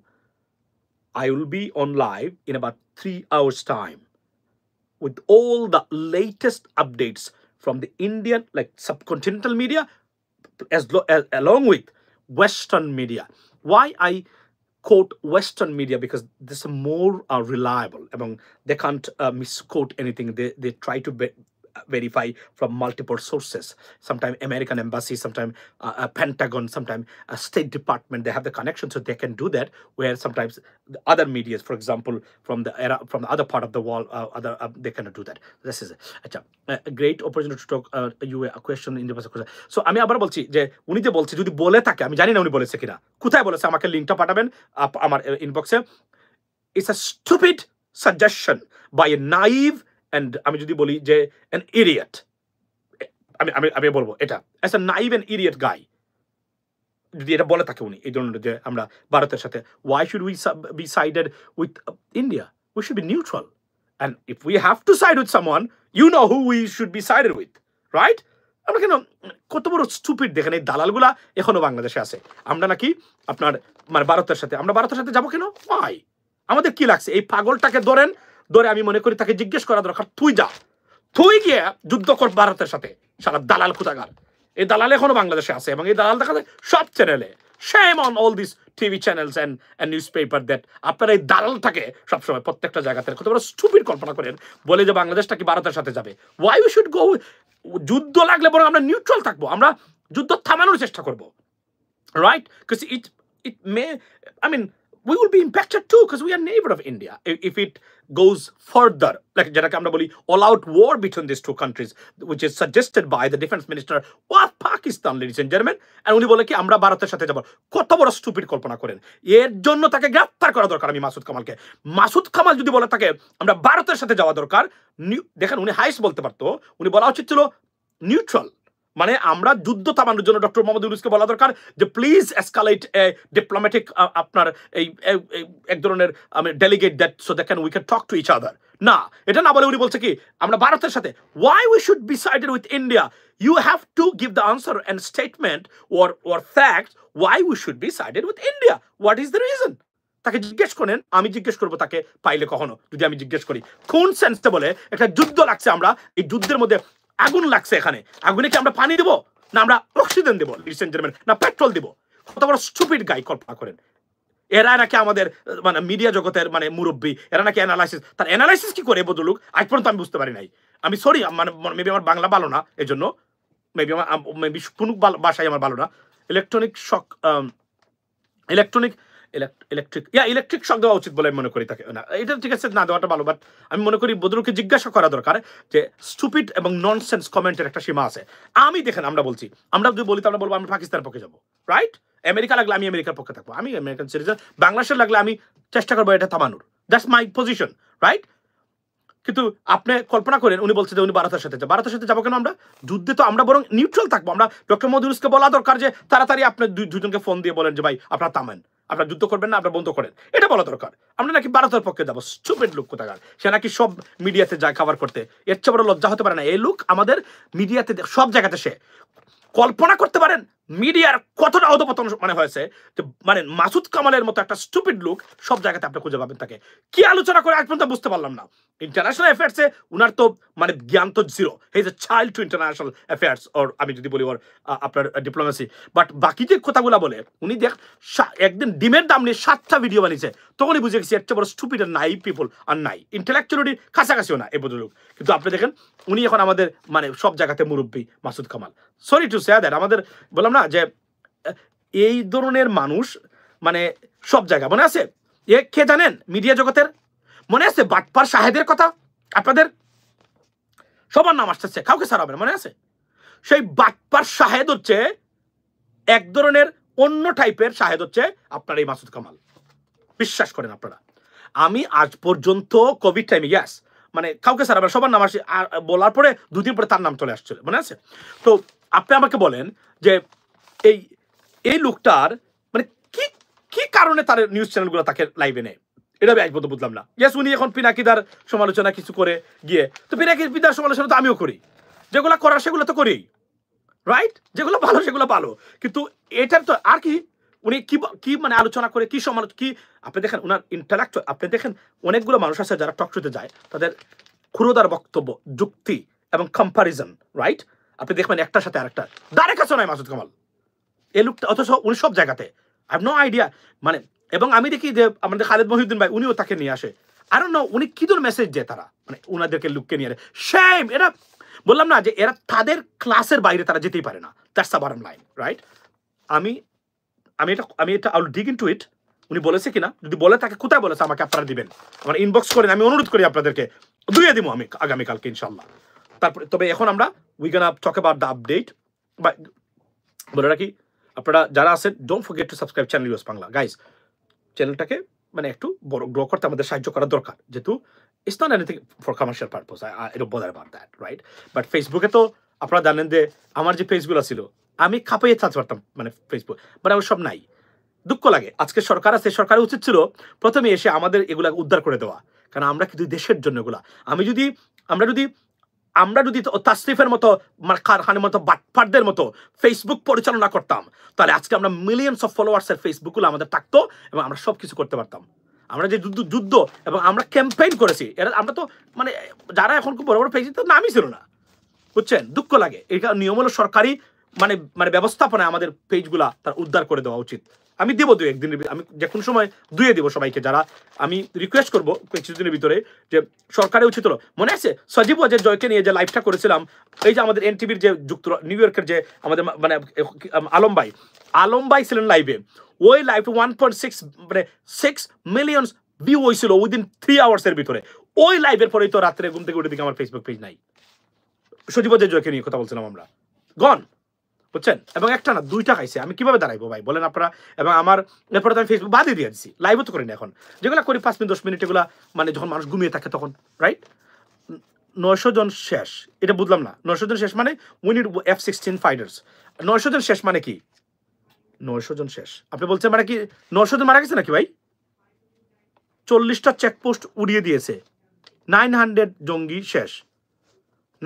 I will be on live in about 3 hours time with all the latest updates from the Indian like subcontinental media as along with Western media. Why I quote Western media? Because this is more reliable. They can't misquote anything. They try to verify from multiple sources. Sometimes American embassy, sometimes Pentagon, sometimes a State Department. They have the connection, so they can do that. Where sometimes the other media, for example, from the other part of the world, they cannot do that. This is a great opportunity to talk you a question in the question. So আমি আবার বলছি যে উনি যে বলছে যদি বলে থাকে আমি জানি না উনি বলেছে কিনা কোথায় বলেছে আমাকে লিংকটা পাঠাবেন আমার ইনবক্সে It's a stupid suggestion by a naive and আমি যদি বলি যে an idiot আমি বলবো এটা as a naive and idiot guy যদি এটা বলে থাকে উনি এই ধরনের যে আমরা ভারতের সাথে why should we be sided with India we should be neutral and if we have to side with someone you know who we should be sided with right আমরা কেন কত বড় স্টুপিড দেখেন এই দালালগুলা এখনো বাংলাদেশে আছে আমরা নাকি আপনার মানে ভারতের সাথে যাব কেন why আমাদের কি লাগছে এই পাগলটাকে ধরে আমি মনে করি তাকে জিজ্ঞেস করা দরকার তুই গিয়ে যুদ্ধ কর ভারতের সাথে সারা দালাল কোথাকার এই দালাল এখনো বাংলাদেশে আছে এবং এই দালাল দেখা যায় সব চ্যানেলে shame on all these TV channels and newspaper that আপনারা এই দালালটাকে সবসময় প্রত্যেকটা জায়গাতে কত বড় স্টুপিড কল্পনা করেন বলে যে বাংলাদেশটা কি ভারতের সাথে যাবে why we should go যুদ্ধ লাগলে বরং আমরা নিউট্রাল থাকবো আমরা যুদ্ধ থামানোর চেষ্টা করব right because it may I mean we will be impacted too because we are neighbor of India if it goes further like যেটাকে আমরা বলি all out war between these two countries which is suggested by the defense minister of Pakistan ladies and gentlemen and উনি বলে কি আমরা ভারতের সাথে যাব কত বড় স্টুপিড কল্পনা করেন এর জন্য তাকে গ্রেফতার করা দরকার আমি মাসুদ কামাল যদি বলে থাকে আমরা ভারতের সাথে যাওয়া দরকার দেখেন উনি হাইস বলতে পারতো উনি বলা উচিত ছিল নিউট্রাল মানে আমরা যুদ্ধ থামানোর জন্য ডক্টর মোহাম্মদ ইউনূসকে বলা দরকার যে প্লিজ এসকালেট ডিপ্লোম্যাটিক আপনার এই এক ধরনের delegate that so that we can talk to each other না এটা না বলে উনি বলছে কি আমরা ভারতের সাথে why we should be sided with India you have to give the answer and statement or fact why we should be sided with India what is the reason তাকে জিজ্ঞেস করেন আমি জিজ্ঞেস করবো তাকে পাইলে কখনো যদি আমি জিজ্ঞেস করি কোন সেন্সে বলে একটা যুদ্ধ লাগছে আমরা এই যুদ্ধের মধ্যে আগুন লাগছে এখানে আগুনে কি আমরা পানি দেব না আমরা অক্সিজেন দেব লিডস এন্ড জেন্টলম্যান না পেট্রোল দেব কত বড় স্টুপিড গাই কল্পনা করেন এরা নাকি আমাদের মানে মিডিয়া জগতের মানে মুরব্বী এরা নাকি তার অ্যানালাইসিস কি করে বদলুক আজ পর্যন্ত আমি বুঝতে পারি নাই আমি সরি মানে মেবি আমার বাংলা ভালো না এই জন্য মেবি কোনো ভাষাই আমার ভালো না ইলেকট্রিক শক দেওয়া উচিত বলে আমি মনে করি তাকে না এটা ঠিক আছে না দেওয়াটা ভালো বাট আমি মনে করি বদরুলকে জিজ্ঞাসা করা দরকার যে স্টুপিড এবং ননসেন্স কমেন্টের একটা সীমা আছে আমি দেখেন আমরা যদি বলি তাহলে বলবো আমি পাকিস্তানের পক্ষে যাবো রাইট আমেরিকা লাগলে আমি আমেরিকার পক্ষে থাকবো আমি আমেরিকান সিটিজেন বাংলাদেশের লাগলে আমি চেষ্টা করবো এটা থামানোর দ্যাটস মাই পজিশন রাইট কিন্তু আপনি কল্পনা করেন উনি বলছে যে উনি ভারতের সাথে যাবো কেন আমরা যুদ্ধে তো আমরা বরং নিউট্রাল থাকবো আমরা ডক্টর মোহাম্মদ ইউনূসকে বলা দরকার যে তাড়াতাড়ি আপনি দুজনকে ফোন দিয়ে বলেন যে ভাই আপনারা থামেন আপনারা যুদ্ধ করবেন না আপনারা বন্ধ করেন এটা বলা দরকার আমরা নাকি ভারতের পক্ষে যাবো স্টুপিড লোক কোথাকার সে নাকি সব মিডিয়াতে যায় কভার করতে এর চেয়ে বড় লজ্জা হতে পারে না এই লোক আমাদের মিডিয়াতে সব জায়গাতে সে কল্পনা করতে পারেন মিডিয়ার কতটা অধপতন মানে হয়েছে যে মানে মাসুদ কামালের মতো একটা স্টুপিড লোক সব জায়গাতে আপনি খুঁজে পাবেন তাকে কি আলোচনা করে আজ পর্যন্ত বুঝতে পারলাম না ইন্টারন্যাশনাল অ্যাফেয়ার্সে উনার তো মানে জ্ঞান তো zero he is a child to international affairs or আমি যদি বলি ওর আপনার ডিপ্লোমেসি বাট বাকি যে কথাগুলো বলে উনি দেখ একদিন ডিমের দাম নিয়ে 7টা ভিডিও বানিয়েছে তখনই বুঝে গেছি একটা বড় স্টুপিড আর নাই পিপল আর নাই ইন্টেলেকচুয়ালিটি কাছাকাছিও না এই বদলুক কিন্তু আপনি দেখেন উনি এখন আমাদের মানে সব জায়গাতে মুরব্বী Masud Kamal sorry to say that আমাদের বললাম না যে এই ধরনের মানুষ মানে সব জায়গায় মনে আছে কে জানেন মিডিয়া জগতের মনে আছে বাটপার শাহেদের কথা আপনাদের সবার নাম আসতেছে কাউকে সারাবেন মনে আছে সেই বাটপার শাহেদ হচ্ছে এক ধরনের অন্য টাইপের শাহেদ হচ্ছে আপনার এই মাসুদ কামাল, বিশ্বাস করেন আপনারা। আমি আজ পর্যন্ত কোভিড টাইমে ইয়াস মানে কাউকে স্যার আবার সবার নাম আসে বলার পরে 2 দিন পরে তার নাম চলে আসছিল, মনে আছে? তো আপনি আমাকে বলেন যে এই লোকটার মানে কি কি কারণে তার নিউজ চ্যানেলগুলো তাকে লাইভে নেয়, এটা আমি আজ পর্যন্ত বুঝলাম না। ইয়েস, উনি এখন পিনাকিদার সমালোচনা কিছু করে গিয়ে, তো পিনাকিদার সমালোচনা তো আমিও করি, যেগুলো করার সেগুলো তো করি, রাইট? যেগুলো ভালো সেগুলো ভালো, কিন্তু এটার তো আর কি উনি কি মানে আলোচনা করে কি সমালোচনা কি আপনি দেখেন ওনার ইন্টালেক্চুয়াল, আপনি দেখেন অনেকগুলো মানুষ আছে যারা টক শোতে যায়, তাদের ক্ষুরোদার বক্তব্য, যুক্তি এবং কম্পারিজন, রাইট? আপনি দেখবেন একটার সাথে আরেকটা, দাঁড়ে কাছে নয় মাসুদ কামাল এই লোকটা, অথচ উনি সব জায়গাতে, আই হ্যাভ নো আইডিয়া। মানে এবং আমি দেখি যে আমাদের খালেদ মহিউদ্দিন ভাই উনিও তাকে নিয়ে আসে, আই ডোন্ট নো উনি কি ধরনের মেসেজ দেয় তারা, মানে ওনাদেরকে লোককে নিয়ে আসে। শেম, এটা বললাম না যে এরা তাদের ক্লাসের বাইরে তারা যেতেই পারে না, that's the bottom line, right? আমি এটা আই উইল ডিগ ইনটু ইট, উনি বলেছে কিনা, যদি বলে তাকে কোথায় বলেছে আমাকে আপনারা দিবেন, আমার ইনবক্স করেন, আমি অনুরোধ করি আপনাদেরকে, দুইয়ে দিব আমি আগামীকালকে ইনশাল্লাহ। তারপরে তবে এখন আমরা we gonna talk about the update. বা বলে রাখি আপনারা যারা আছেন, don't forget to subscribe channel US Bangla guys. চ্যানেলটাকে মানে একটু বড় গ্রো করতে আমাদের সাহায্য করা দরকার, যেহেতু it's not anything for commercial purpose, I don't bother about that, right? But ফেসবুকে তো আপনারা জানেন যে আমার যে পেজগুলো ছিল আমি খাপাইয়ে থাকতে পারতাম, মানে ফেসবুক, বাট আমার সব নাই। দুঃখ লাগে, আজকে সরকার আছে, সরকারের উচিত ছিল প্রথমে এসে আমাদের এগুলা উদ্ধার করে দেওয়া, কারণ আমরা কিন্তু দেশের জন্য এগুলা, আমরা যদি তাসরিফের মতো খানের মতো বাটপারদের মতো ফেসবুক পরিচালনা করতাম, তাহলে আজকে আমরা মিলিয়নস অফ ফলোয়ার্সের ফেসবুকগুলো আমাদের থাকতো এবং আমরা সব কিছু করতে পারতাম। আমরা যে যুদ্ধ এবং আমরা ক্যাম্পেইন করেছি, এরা আমরা তো মানে যারা এখন খুব বড় বড় পেজ তো নামই ছিল না, বুঝছেন? দুঃখ লাগে, এটা নিয়ম হলো সরকারি মানে ব্যবস্থাপনায় আমাদের পেজগুলা তার উদ্ধার করে দেওয়া উচিত। আমি দেবো 2-1 দিনের, আমি যে কোনো সময় দুয়ে দেবো সবাইকে, যারা আমি রিকোয়েস্ট করবো কিছুদিনের ভিতরে যে সরকারের উচিত হলো। মনে আছে সজীব ওয়াজেদ জয়কে নিয়ে যে লাইভটা করেছিলাম, এই যে আমাদের এনটিভির যে নিউ ইয়র্কের যে আমাদের মানে আলম ভাই ছিলেন লাইভে, ওই লাইভ 1.6 মিলিয়ন ভিউ হয়েছিল উইদিন 3 আওয়ার্সের ভিতরে। ওই লাইভের পরেই তো রাত্রে ঘুম থেকে উঠে দিকে আমার ফেসবুক পেজ নাই। সজীব ওয়াজেদ জয়কে নিয়ে কথা বলছিলাম আমরা, গন, বুঝছেন? এবং একটা না 2টা খাইছে, আমি কিভাবে দাঁড়াইবো ভাই বলেন আপনারা? এবং আমার এরপরে তো আমি ফেসবুক বাদই দিয়ে দিচ্ছি, লাইভও তো করি না এখন, যেগুলো করি 5 মিনিট 10 মিনিট, এগুলা মানে যখন মানুষ ঘুমিয়ে থাকে তখন, রাইট? 900 জন শেষ, এটা বুঝলাম না। 900 জন শেষ মানে উই নিড F-16 ফাইটার্স। 900 জন শেষ মানে কি? 900 জন শেষ আপনি বলছেন মানে কি 900 জন মারা গেছে নাকি ভাই? 40টা চেকপোস্ট উড়িয়ে দিয়েছে, 900 জঙ্গি শেষ,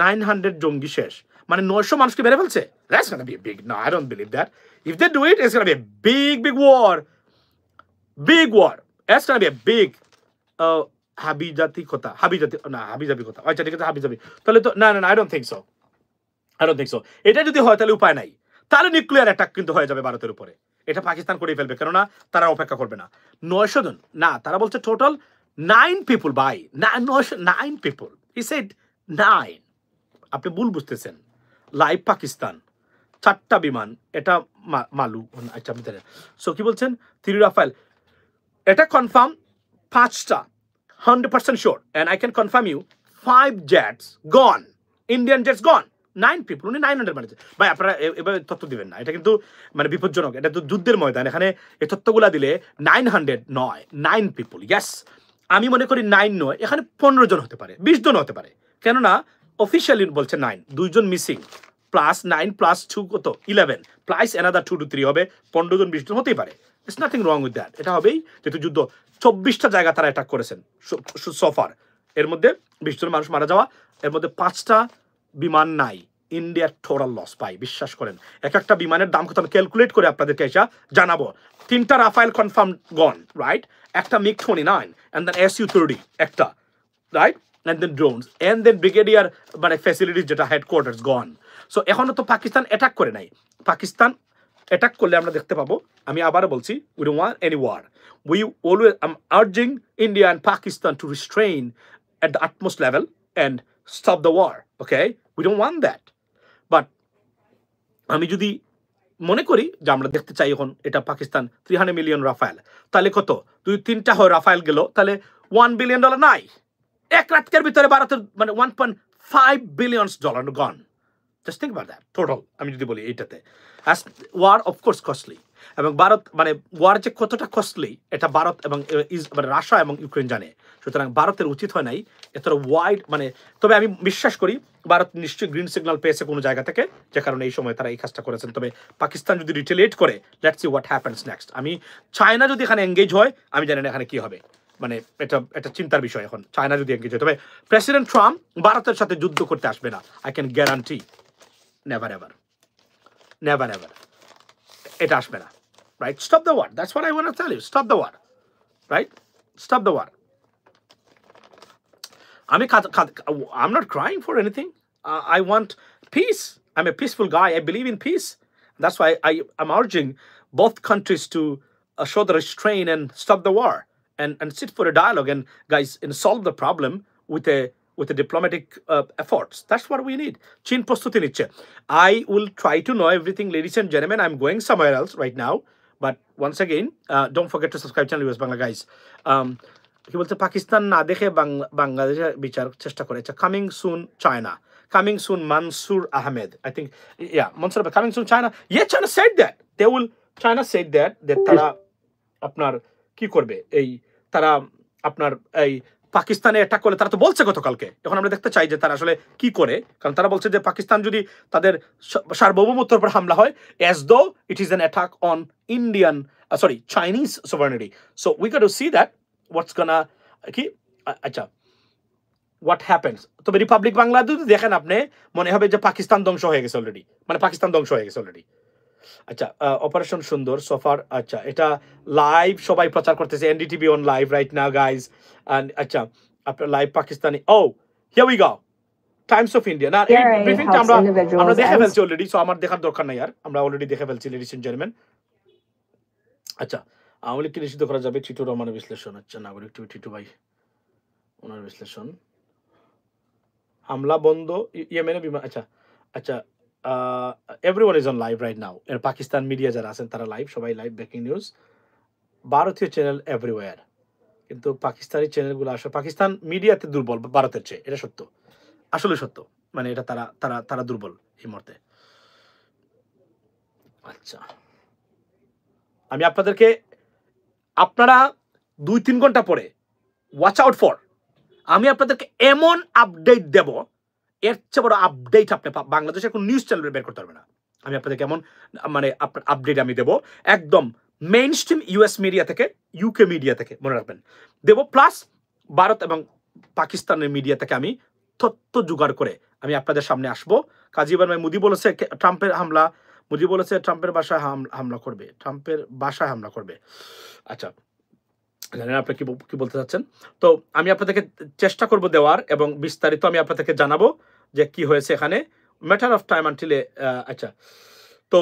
900 জঙ্গি শেষ, মানে 900 মানুষকে মেরে ফেলছে। That's gonna be a big, no, I don't believe that. If they do it, it's gonna be a big war. Big war. That's gonna be a big হাবিজাতি কথা, হাবিজাবি কথা। আচ্ছা ঠিক আছে, হাবিজাবি। তাহলে তো না, I don't think so. I don't think so. এটা যদি হয় তাহলে উপায় নাই, তাহলে নিউক্লিয়ার অ্যাটাক কিন্তু হয়ে যাবে ভারতের উপরে। এটা পাকিস্তান করেই ফেলবে, কেননা তারা অপেক্ষা করবে না। 900 জন না, তারা বলছে total 9 people by 9 people. He said 9. আপনি ভুল বুঝতেছেন। লাইভ পাকিস্তান 4টা বিমান, এটা মালু, আচ্ছা আপনি জানেন। সো কি বলছেন? 3 রাফায়েল, এটা কনফার্ম 5টা 100% sure, and I can confirm you 5 jets gone, Indian jets gone, 9 people, উনি 900 মানেছে ভাই। আপনারা এভাবে তথ্য দিবেন না, এটা কিন্তু মানে বিপজ্জনক, এটা তো যুদ্ধের ময়দান, এখানে এই তথ্যগুলা দিলে 900 নয়, 9 পিপল। ইয়েস, আমি মনে করি 9 নয়, এখানে 15 জন হতে পারে, 20 জন হতে পারে, কেননা অফিসিয়ালি বলছে 9, 2 জন মিসিং, প্লাস 9 প্লাস 2 কত 11, প্লাস অ্যানাদার 2 to 3 হবে 15 জন 20 জন হতেই পারে। It's nothing wrong with that, এটা হবেই, যেহেতু যুদ্ধ 24টা জায়গা তারা অ্যাটাক করেছেন সোফার, এর মধ্যে 20 জন মানুষ মারা যাওয়া, এর মধ্যে 5টা বিমান নাই। ইন্ডিয়ার টোটাল লস পাই, বিশ্বাস করেন। এক একটা বিমানের দাম কত আমি ক্যালকুলেট করে আপনাদেরকে এসে জানাবো। 3টা রাফায়েল কনফার্ম গন, রাইট? একটা MiG-29 and then Su-30 একটা, right? and then drones and then brigadier মানে ফ্যাসিলিটিস যেটা হেডকোয়ার্টার্স গন। সো এখনো তো পাকিস্তান অ্যাটাক করে নাই। পাকিস্তান অ্যাটাক করলে আমরা দেখতে পাবো, আমি আবারও বলছি, we don't want any war. We always, I'm urging India and Pakistan to restrain at the utmost level and stop the war, okay? We don't want that. But আমি যদি মনে করি যে আমরা দেখতে চাই এখন এটা পাকিস্তান 300 মিলিয়ন রাফায়েল, তাহলে কত 2-3টা হয় রাফায়েল গেল, তাহলে $1 বিলিয়ন নাই। এক রাতের ভিতরে ভারতের মানে $1.5 billion gone. Just think about that total. আমি যদি বলি এইটাতে, as war of course costly, এবং ভারত মানে ওয়ার যে কতটা কস্টলি এটা ভারত এবং রাশিয়া এবং ইউক্রেন জানে। সুতরাং ভারতের উচিত হয় নাই এতটা ওয়াইড মানে, তবে আমি বিশ্বাস করি ভারত নিশ্চয়ই গ্রিন সিগন্যাল পেয়েছে কোনো জায়গা থেকে, যে কারণে এই সময় তারা এই কাজটা করেছেন। তবে পাকিস্তান যদি রিটেলিয়েট করে, let's see what happens next. আমি চায়না যদি এখানে এঙ্গেজ হয়, আমি জানি না এখানে কি হবে, মানে এটা চিন্তার বিষয় এখন চায়না যদি এঙ্গেজ হয়। তবে প্রেসিডেন্ট ট্রাম্প ভারতের সাথে যুদ্ধ করতে আসবে না, I can guarantee, never ever, never ever, এটা আসবে না। Right? Stop the war. That's what I want to tell you. Stop the war. Right? Stop the war. I'm not crying for anything. I want peace. I'm a peaceful guy. I believe in peace. That's why I'm urging both countries to show the restraint and stop the war and sit for a dialogue and guys and solve the problem with the diplomatic efforts. That's what we need. Chin prostuti niche. I will try to know everything, ladies and gentlemen. I'm going somewhere else right now. But once again, don't forget to subscribe channel US Bangla guys. কি বলছে পাকিস্তান না দেখে বাংলাদেশে বিচার চেষ্টা করে। Coming soon China, coming soon Mansur Ahmed, I think Mansur coming soon China. Yeah, China said that. China said that তারা আপনার কি করবে, এই তারা আপনার এই পাকিস্তানে অ্যাটাক করলে, তারা তো বলছে গতকালকে। এখন আমরা দেখতে চাই যে তারা আসলে কি করে, কারণ তারা বলছে যে পাকিস্তান যদি তাদের সার্বভৌমত্বের উপর হামলা হয়, as though it is an attack on Chinese sovereignty. So we got to see that what's gonna কি আচ্ছা what happens. তবে রিপাবলিক বাংলা যদি দেখেন আপনি মনে হবে যে পাকিস্তান ধ্বংস হয়ে গেছে অলরেডি, মানে পাকিস্তান ধ্বংস হয়ে গেছে অলরেডি। আচ্ছা, অপারেশন সুন্দর সোফার, আচ্ছা এটা লাইভ সবাই প্রচার করতেছে, NDTV on live right now guys. আচ্ছা আপনার live Pakistani, oh here we go, Times of India. না এই ব্রিফিংটা আমরা দেখে ফেলছি অলরেডি, সো আমার দেখার দরকার নাই আর, আমরা অলরেডি দেখে ফেলছি লেডিস এন্ড জেন্টলম্যান। আচ্ছা, আওয়ামী লীগকে নিষিদ্ধ করা যাবে, টিটু রহমানের বিশ্লেষণ। আচ্ছা, নাগরিক টিটু ভাই ওনার বিশ্লেষণ। হামলা বন্ধ ইয়েমেনে বিমান, আচ্ছা everyone is on live right now. এর পাকিস্তান মিডিয়া যারা আছেন তারা লাইভ, সবাই লাইভ, ব্রেকিং নিউজ, ভারতীয় চ্যানেল এভরিওয়্যার। কিন্তু পাকিস্তানি চ্যানেলগুলো আসলে পাকিস্তান মিডিয়াতে দুর্বল ভারতের চেয়ে, এটা সত্য, আসলে সত্য, মানে এটা তারা দুর্বল এই মুহূর্তে। আচ্ছা, আমি আপনাদেরকে, আপনারা 2-3 ঘন্টা পরে ওয়াচ আউট ফর, আমি আপনাদেরকে এমন আপডেট দেব, এর চেয়ে বড় আপডেট আপনি বাংলাদেশের কোনো নিউজ চ্যানেল বের করতে পারবে না। আমি আপনাদেরকে এমন মানে আপনার আপডেট আমি দেবো, একদম মেইন স্ট্রিম ইউএস মিডিয়া থেকে, ইউকে মিডিয়া থেকে, মনে রাখবেন দেব, প্লাস ভারত এবং পাকিস্তানের মিডিয়া থেকে আমি তথ্য জোগাড় করে আমি আপনাদের সামনে আসবো। কাজী ইমরান ভাই, মোদি বলেছে ট্রাম্পের হামলা, মোদি বলেছে ট্রাম্পের বাসায় হামলা করবে, ট্রাম্পের বাসায় হামলা করবে। আচ্ছা, জানেন আপনি কি বলতে চাচ্ছেন। তো আমি আপনাদেরকে চেষ্টা করব দেওয়ার, এবং বিস্তারিত আমি আপনাদেরকে জানাবো যে কি হয়েছে এখানে, ম্যাটার অফ টাইম আনটিল। আচ্ছা, তো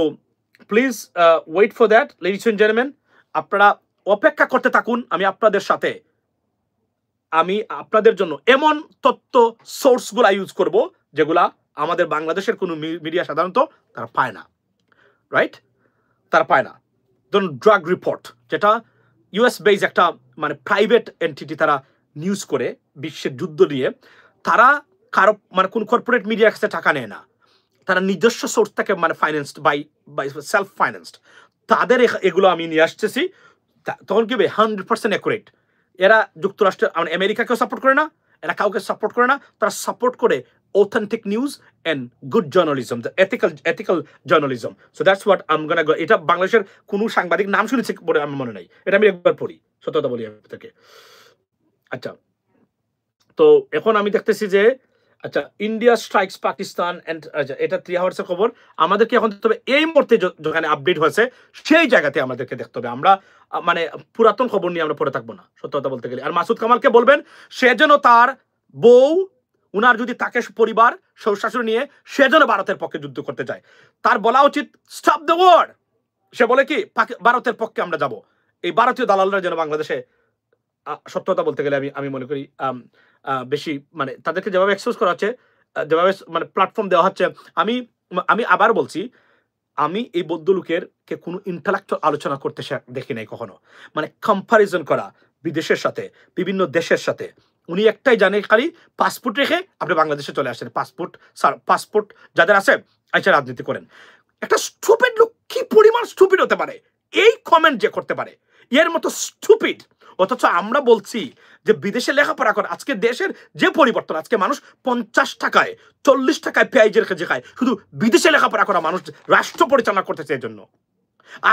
please wait for that ladies and gentleman, আপনারা অপেক্ষা করতে থাকুন। আমি আপনাদের সাথে, আমি আপনাদের জন্য এমন তথ্য সোর্সগুলা ইউজ করব যেগুলা আমাদের বাংলাদেশের কোনো মিডিয়া সাধারণত তারা পায় না, রাইট? তারা পায় না। ধরুন ড্রাগ রিপোর্ট, যেটা ইউএস বেস একটা মানে প্রাইভেট এন্টিটি, তারা নিউজ করে বিশ্বের যুদ্ধ নিয়ে, তারা কারো মানে কোন কর্পোরেট মিডিয়ার কাছে টাকা নেয় না, তারা নিজস্ব সোর্স থেকে মানে ফাইন্যান্সড বাই সেলফ ফাইন্যান্সড, তাদের এগুলো আমি নিয়ে আসতেছি। তখন কি হবে, 100% অ্যাকুরেট। এরা যুক্তরাষ্ট্র আমেরিকাকেও সাপোর্ট করে না, এরা কাউকে সাপোর্ট করে না, তারা সাপোর্ট করে authentic news and good journalism, the ethical journalism. So that's what I'm gonna go. এটা বাংলাদেশের কোন সাংবাদিক নাম শুনেছি বলে আমি মনে নাই, এটা আমি একবার পড়ি, সত্যতা বলি আপনাকে। আচ্ছা, তো এখন আমি দেখতেছি যে আচ্ছা, ইন্ডিয়া স্ট্রাইকস পাকিস্তান এন্ড, আচ্ছা এটা 3 আওয়ার্সের খবর। আমাদেরকে এখন দেখতে হবে এই মুহূর্তে যেখানে আপডেট হয়েছে সেই জায়গাতে আমাদেরকে দেখতে হবে। আমরা মানে পুরাতন খবর নিয়ে আমরা পড়ে থাকবো না, সত্যতা বলতে গেলে। আর মাসুদ কামালকে বলবেন সে যেন তার বউ, উনার যদি তাকে পরিবার শ্বশুর নিয়ে সে যেন ভারতের পক্ষে যুদ্ধ করতে যায়, তার বলা উচিত স্টপ দ্য ওয়ার। সে বলে কি ভারতের পক্ষে আমরা যাব। এই ভারতীয় দালালরা যেন বাংলাদেশে, সত্যতা বলতে গেলে আমি মনে করি বেশি মানে তাদেরকে যেভাবে এক্সপোজ করা হচ্ছে, যেভাবে মানে প্ল্যাটফর্ম দেওয়া হচ্ছে, আমি আবার বলছি, আমি এই বৌদ্ধ লোকের কে কোনো ইন্টালেক্চুয়াল আলোচনা করতে দেখি নাই কখনো, মানে কম্পারিজন করা বিদেশের সাথে, বিভিন্ন দেশের সাথে। উনি একটাই জানে, খালি পাসপোর্ট রেখে আপনি বাংলাদেশে চলে আসেন, পাসপোর্ট যাদের আছে আচ্ছা রাজনীতি করেন। একটা স্টুপিড লোক কি পরিমাণ স্টুপিড হতে পারে এই কমেন্ট যে করতে পারে এর মতো স্টুপিড, অথচ আমরা বলছি যে বিদেশে লেখাপড়া করে আজকে দেশের যে পরিবর্তন, আজকে মানুষ 50 টাকায় 40 টাকায় পেঁয়াজের কেজি খায়, শুধু বিদেশে লেখাপড়া করা মানুষ রাষ্ট্র পরিচালনা করতেছে এর জন্য।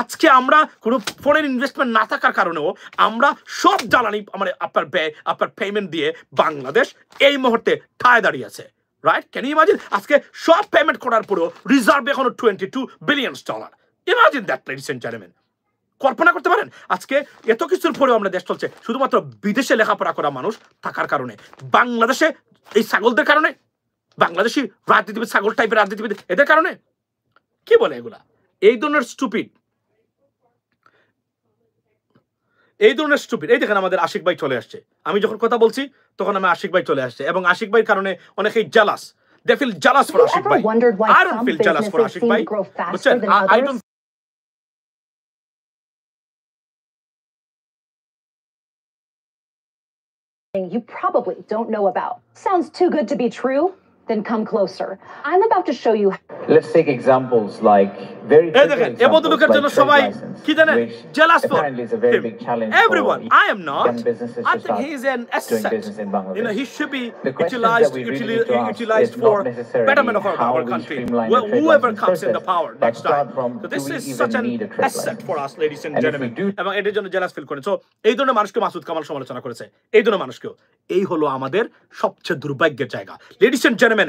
আজকে আমরা কোনো ফরেন ইনভেস্টমেন্ট না থাকার কারণেও আমরা সব জ্বালানি মানে আপনার পেমেন্ট দিয়ে বাংলাদেশ এই মুহূর্তে ঠায় দাঁড়িয়ে আছে, রাইট? Can you imagine? আজকে সব পেমেন্ট করার পরেও রিজার্ভ এখনো $22 billion. Imagine that, ladies and gentleman. কল্পনা করতে পারেন আজকে এত কিছুর পরেও আমরা দেশ চলছে শুধুমাত্র বিদেশে লেখাপড়া করা মানুষ থাকার কারণে। বাংলাদেশে এই ছাগলদের কারণে, বাংলাদেশি রাজনীতিবিদ, ছাগল টাইপের রাজনীতিবিদ, এদের কারণে। কি বলে এগুলা? এই ধরনের স্টুপিড, এই ধরনের স্টুপিড। এই দেখেন আমাদের আশিক ভাই চলে আসছে, আমি যখন কথা বলছি তখন আমি আশিক ভাই চলে আসছে, এবং আশিক ভাইয়ের কারণে অনেকেই jealous. They feel jealous for Ashik Bhai. I don't feel jealous for Ashik Bhai. I don't. You probably don't know about. Sounds too good to be true? Then come closer. I'm about to show you. Let's take examples like very trivial examples like trade license, which apparently is a very big challenge everyone. for I am not. businesses I to think start he is an doing asset. business in Bangladesh. You know, he should be The questions that we really need to ask utilized is for not necessarily betterment of how our we country. streamline the trade Whoever license comes in the process, power but next start time. from, So do this we is even such an need a trade asset license? for us, ladies and And if we gentlemen. do, এবং এটার জন্য jealous feel করেন। So এই ধরনের মানুষকে মাসুদ কামাল সমালোচনা করেছে, এই ধরনের মানুষকেও। এই হলো আমাদের সবচেয়ে দুর্ভাগ্যের জায়গা। Ladies and gentlemen,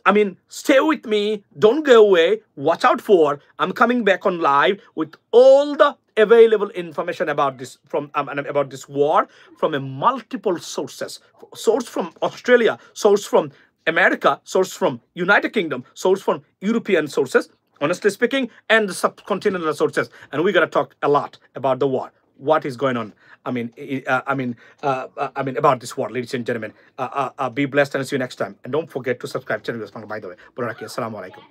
I mean, stay with me, don't go away, watch out for, I'm coming back on live with all the available information about this war from a multiple sources. Source from Australia, source from America, source from United Kingdom, source from European sources, honestly speaking, and the subcontinental sources. And we're going to talk a lot about the war. What is going on? About this war, ladies and gentlemen. Be blessed and see you next time. And don't forget to subscribe to channel. By the way, Assalamu alaikum.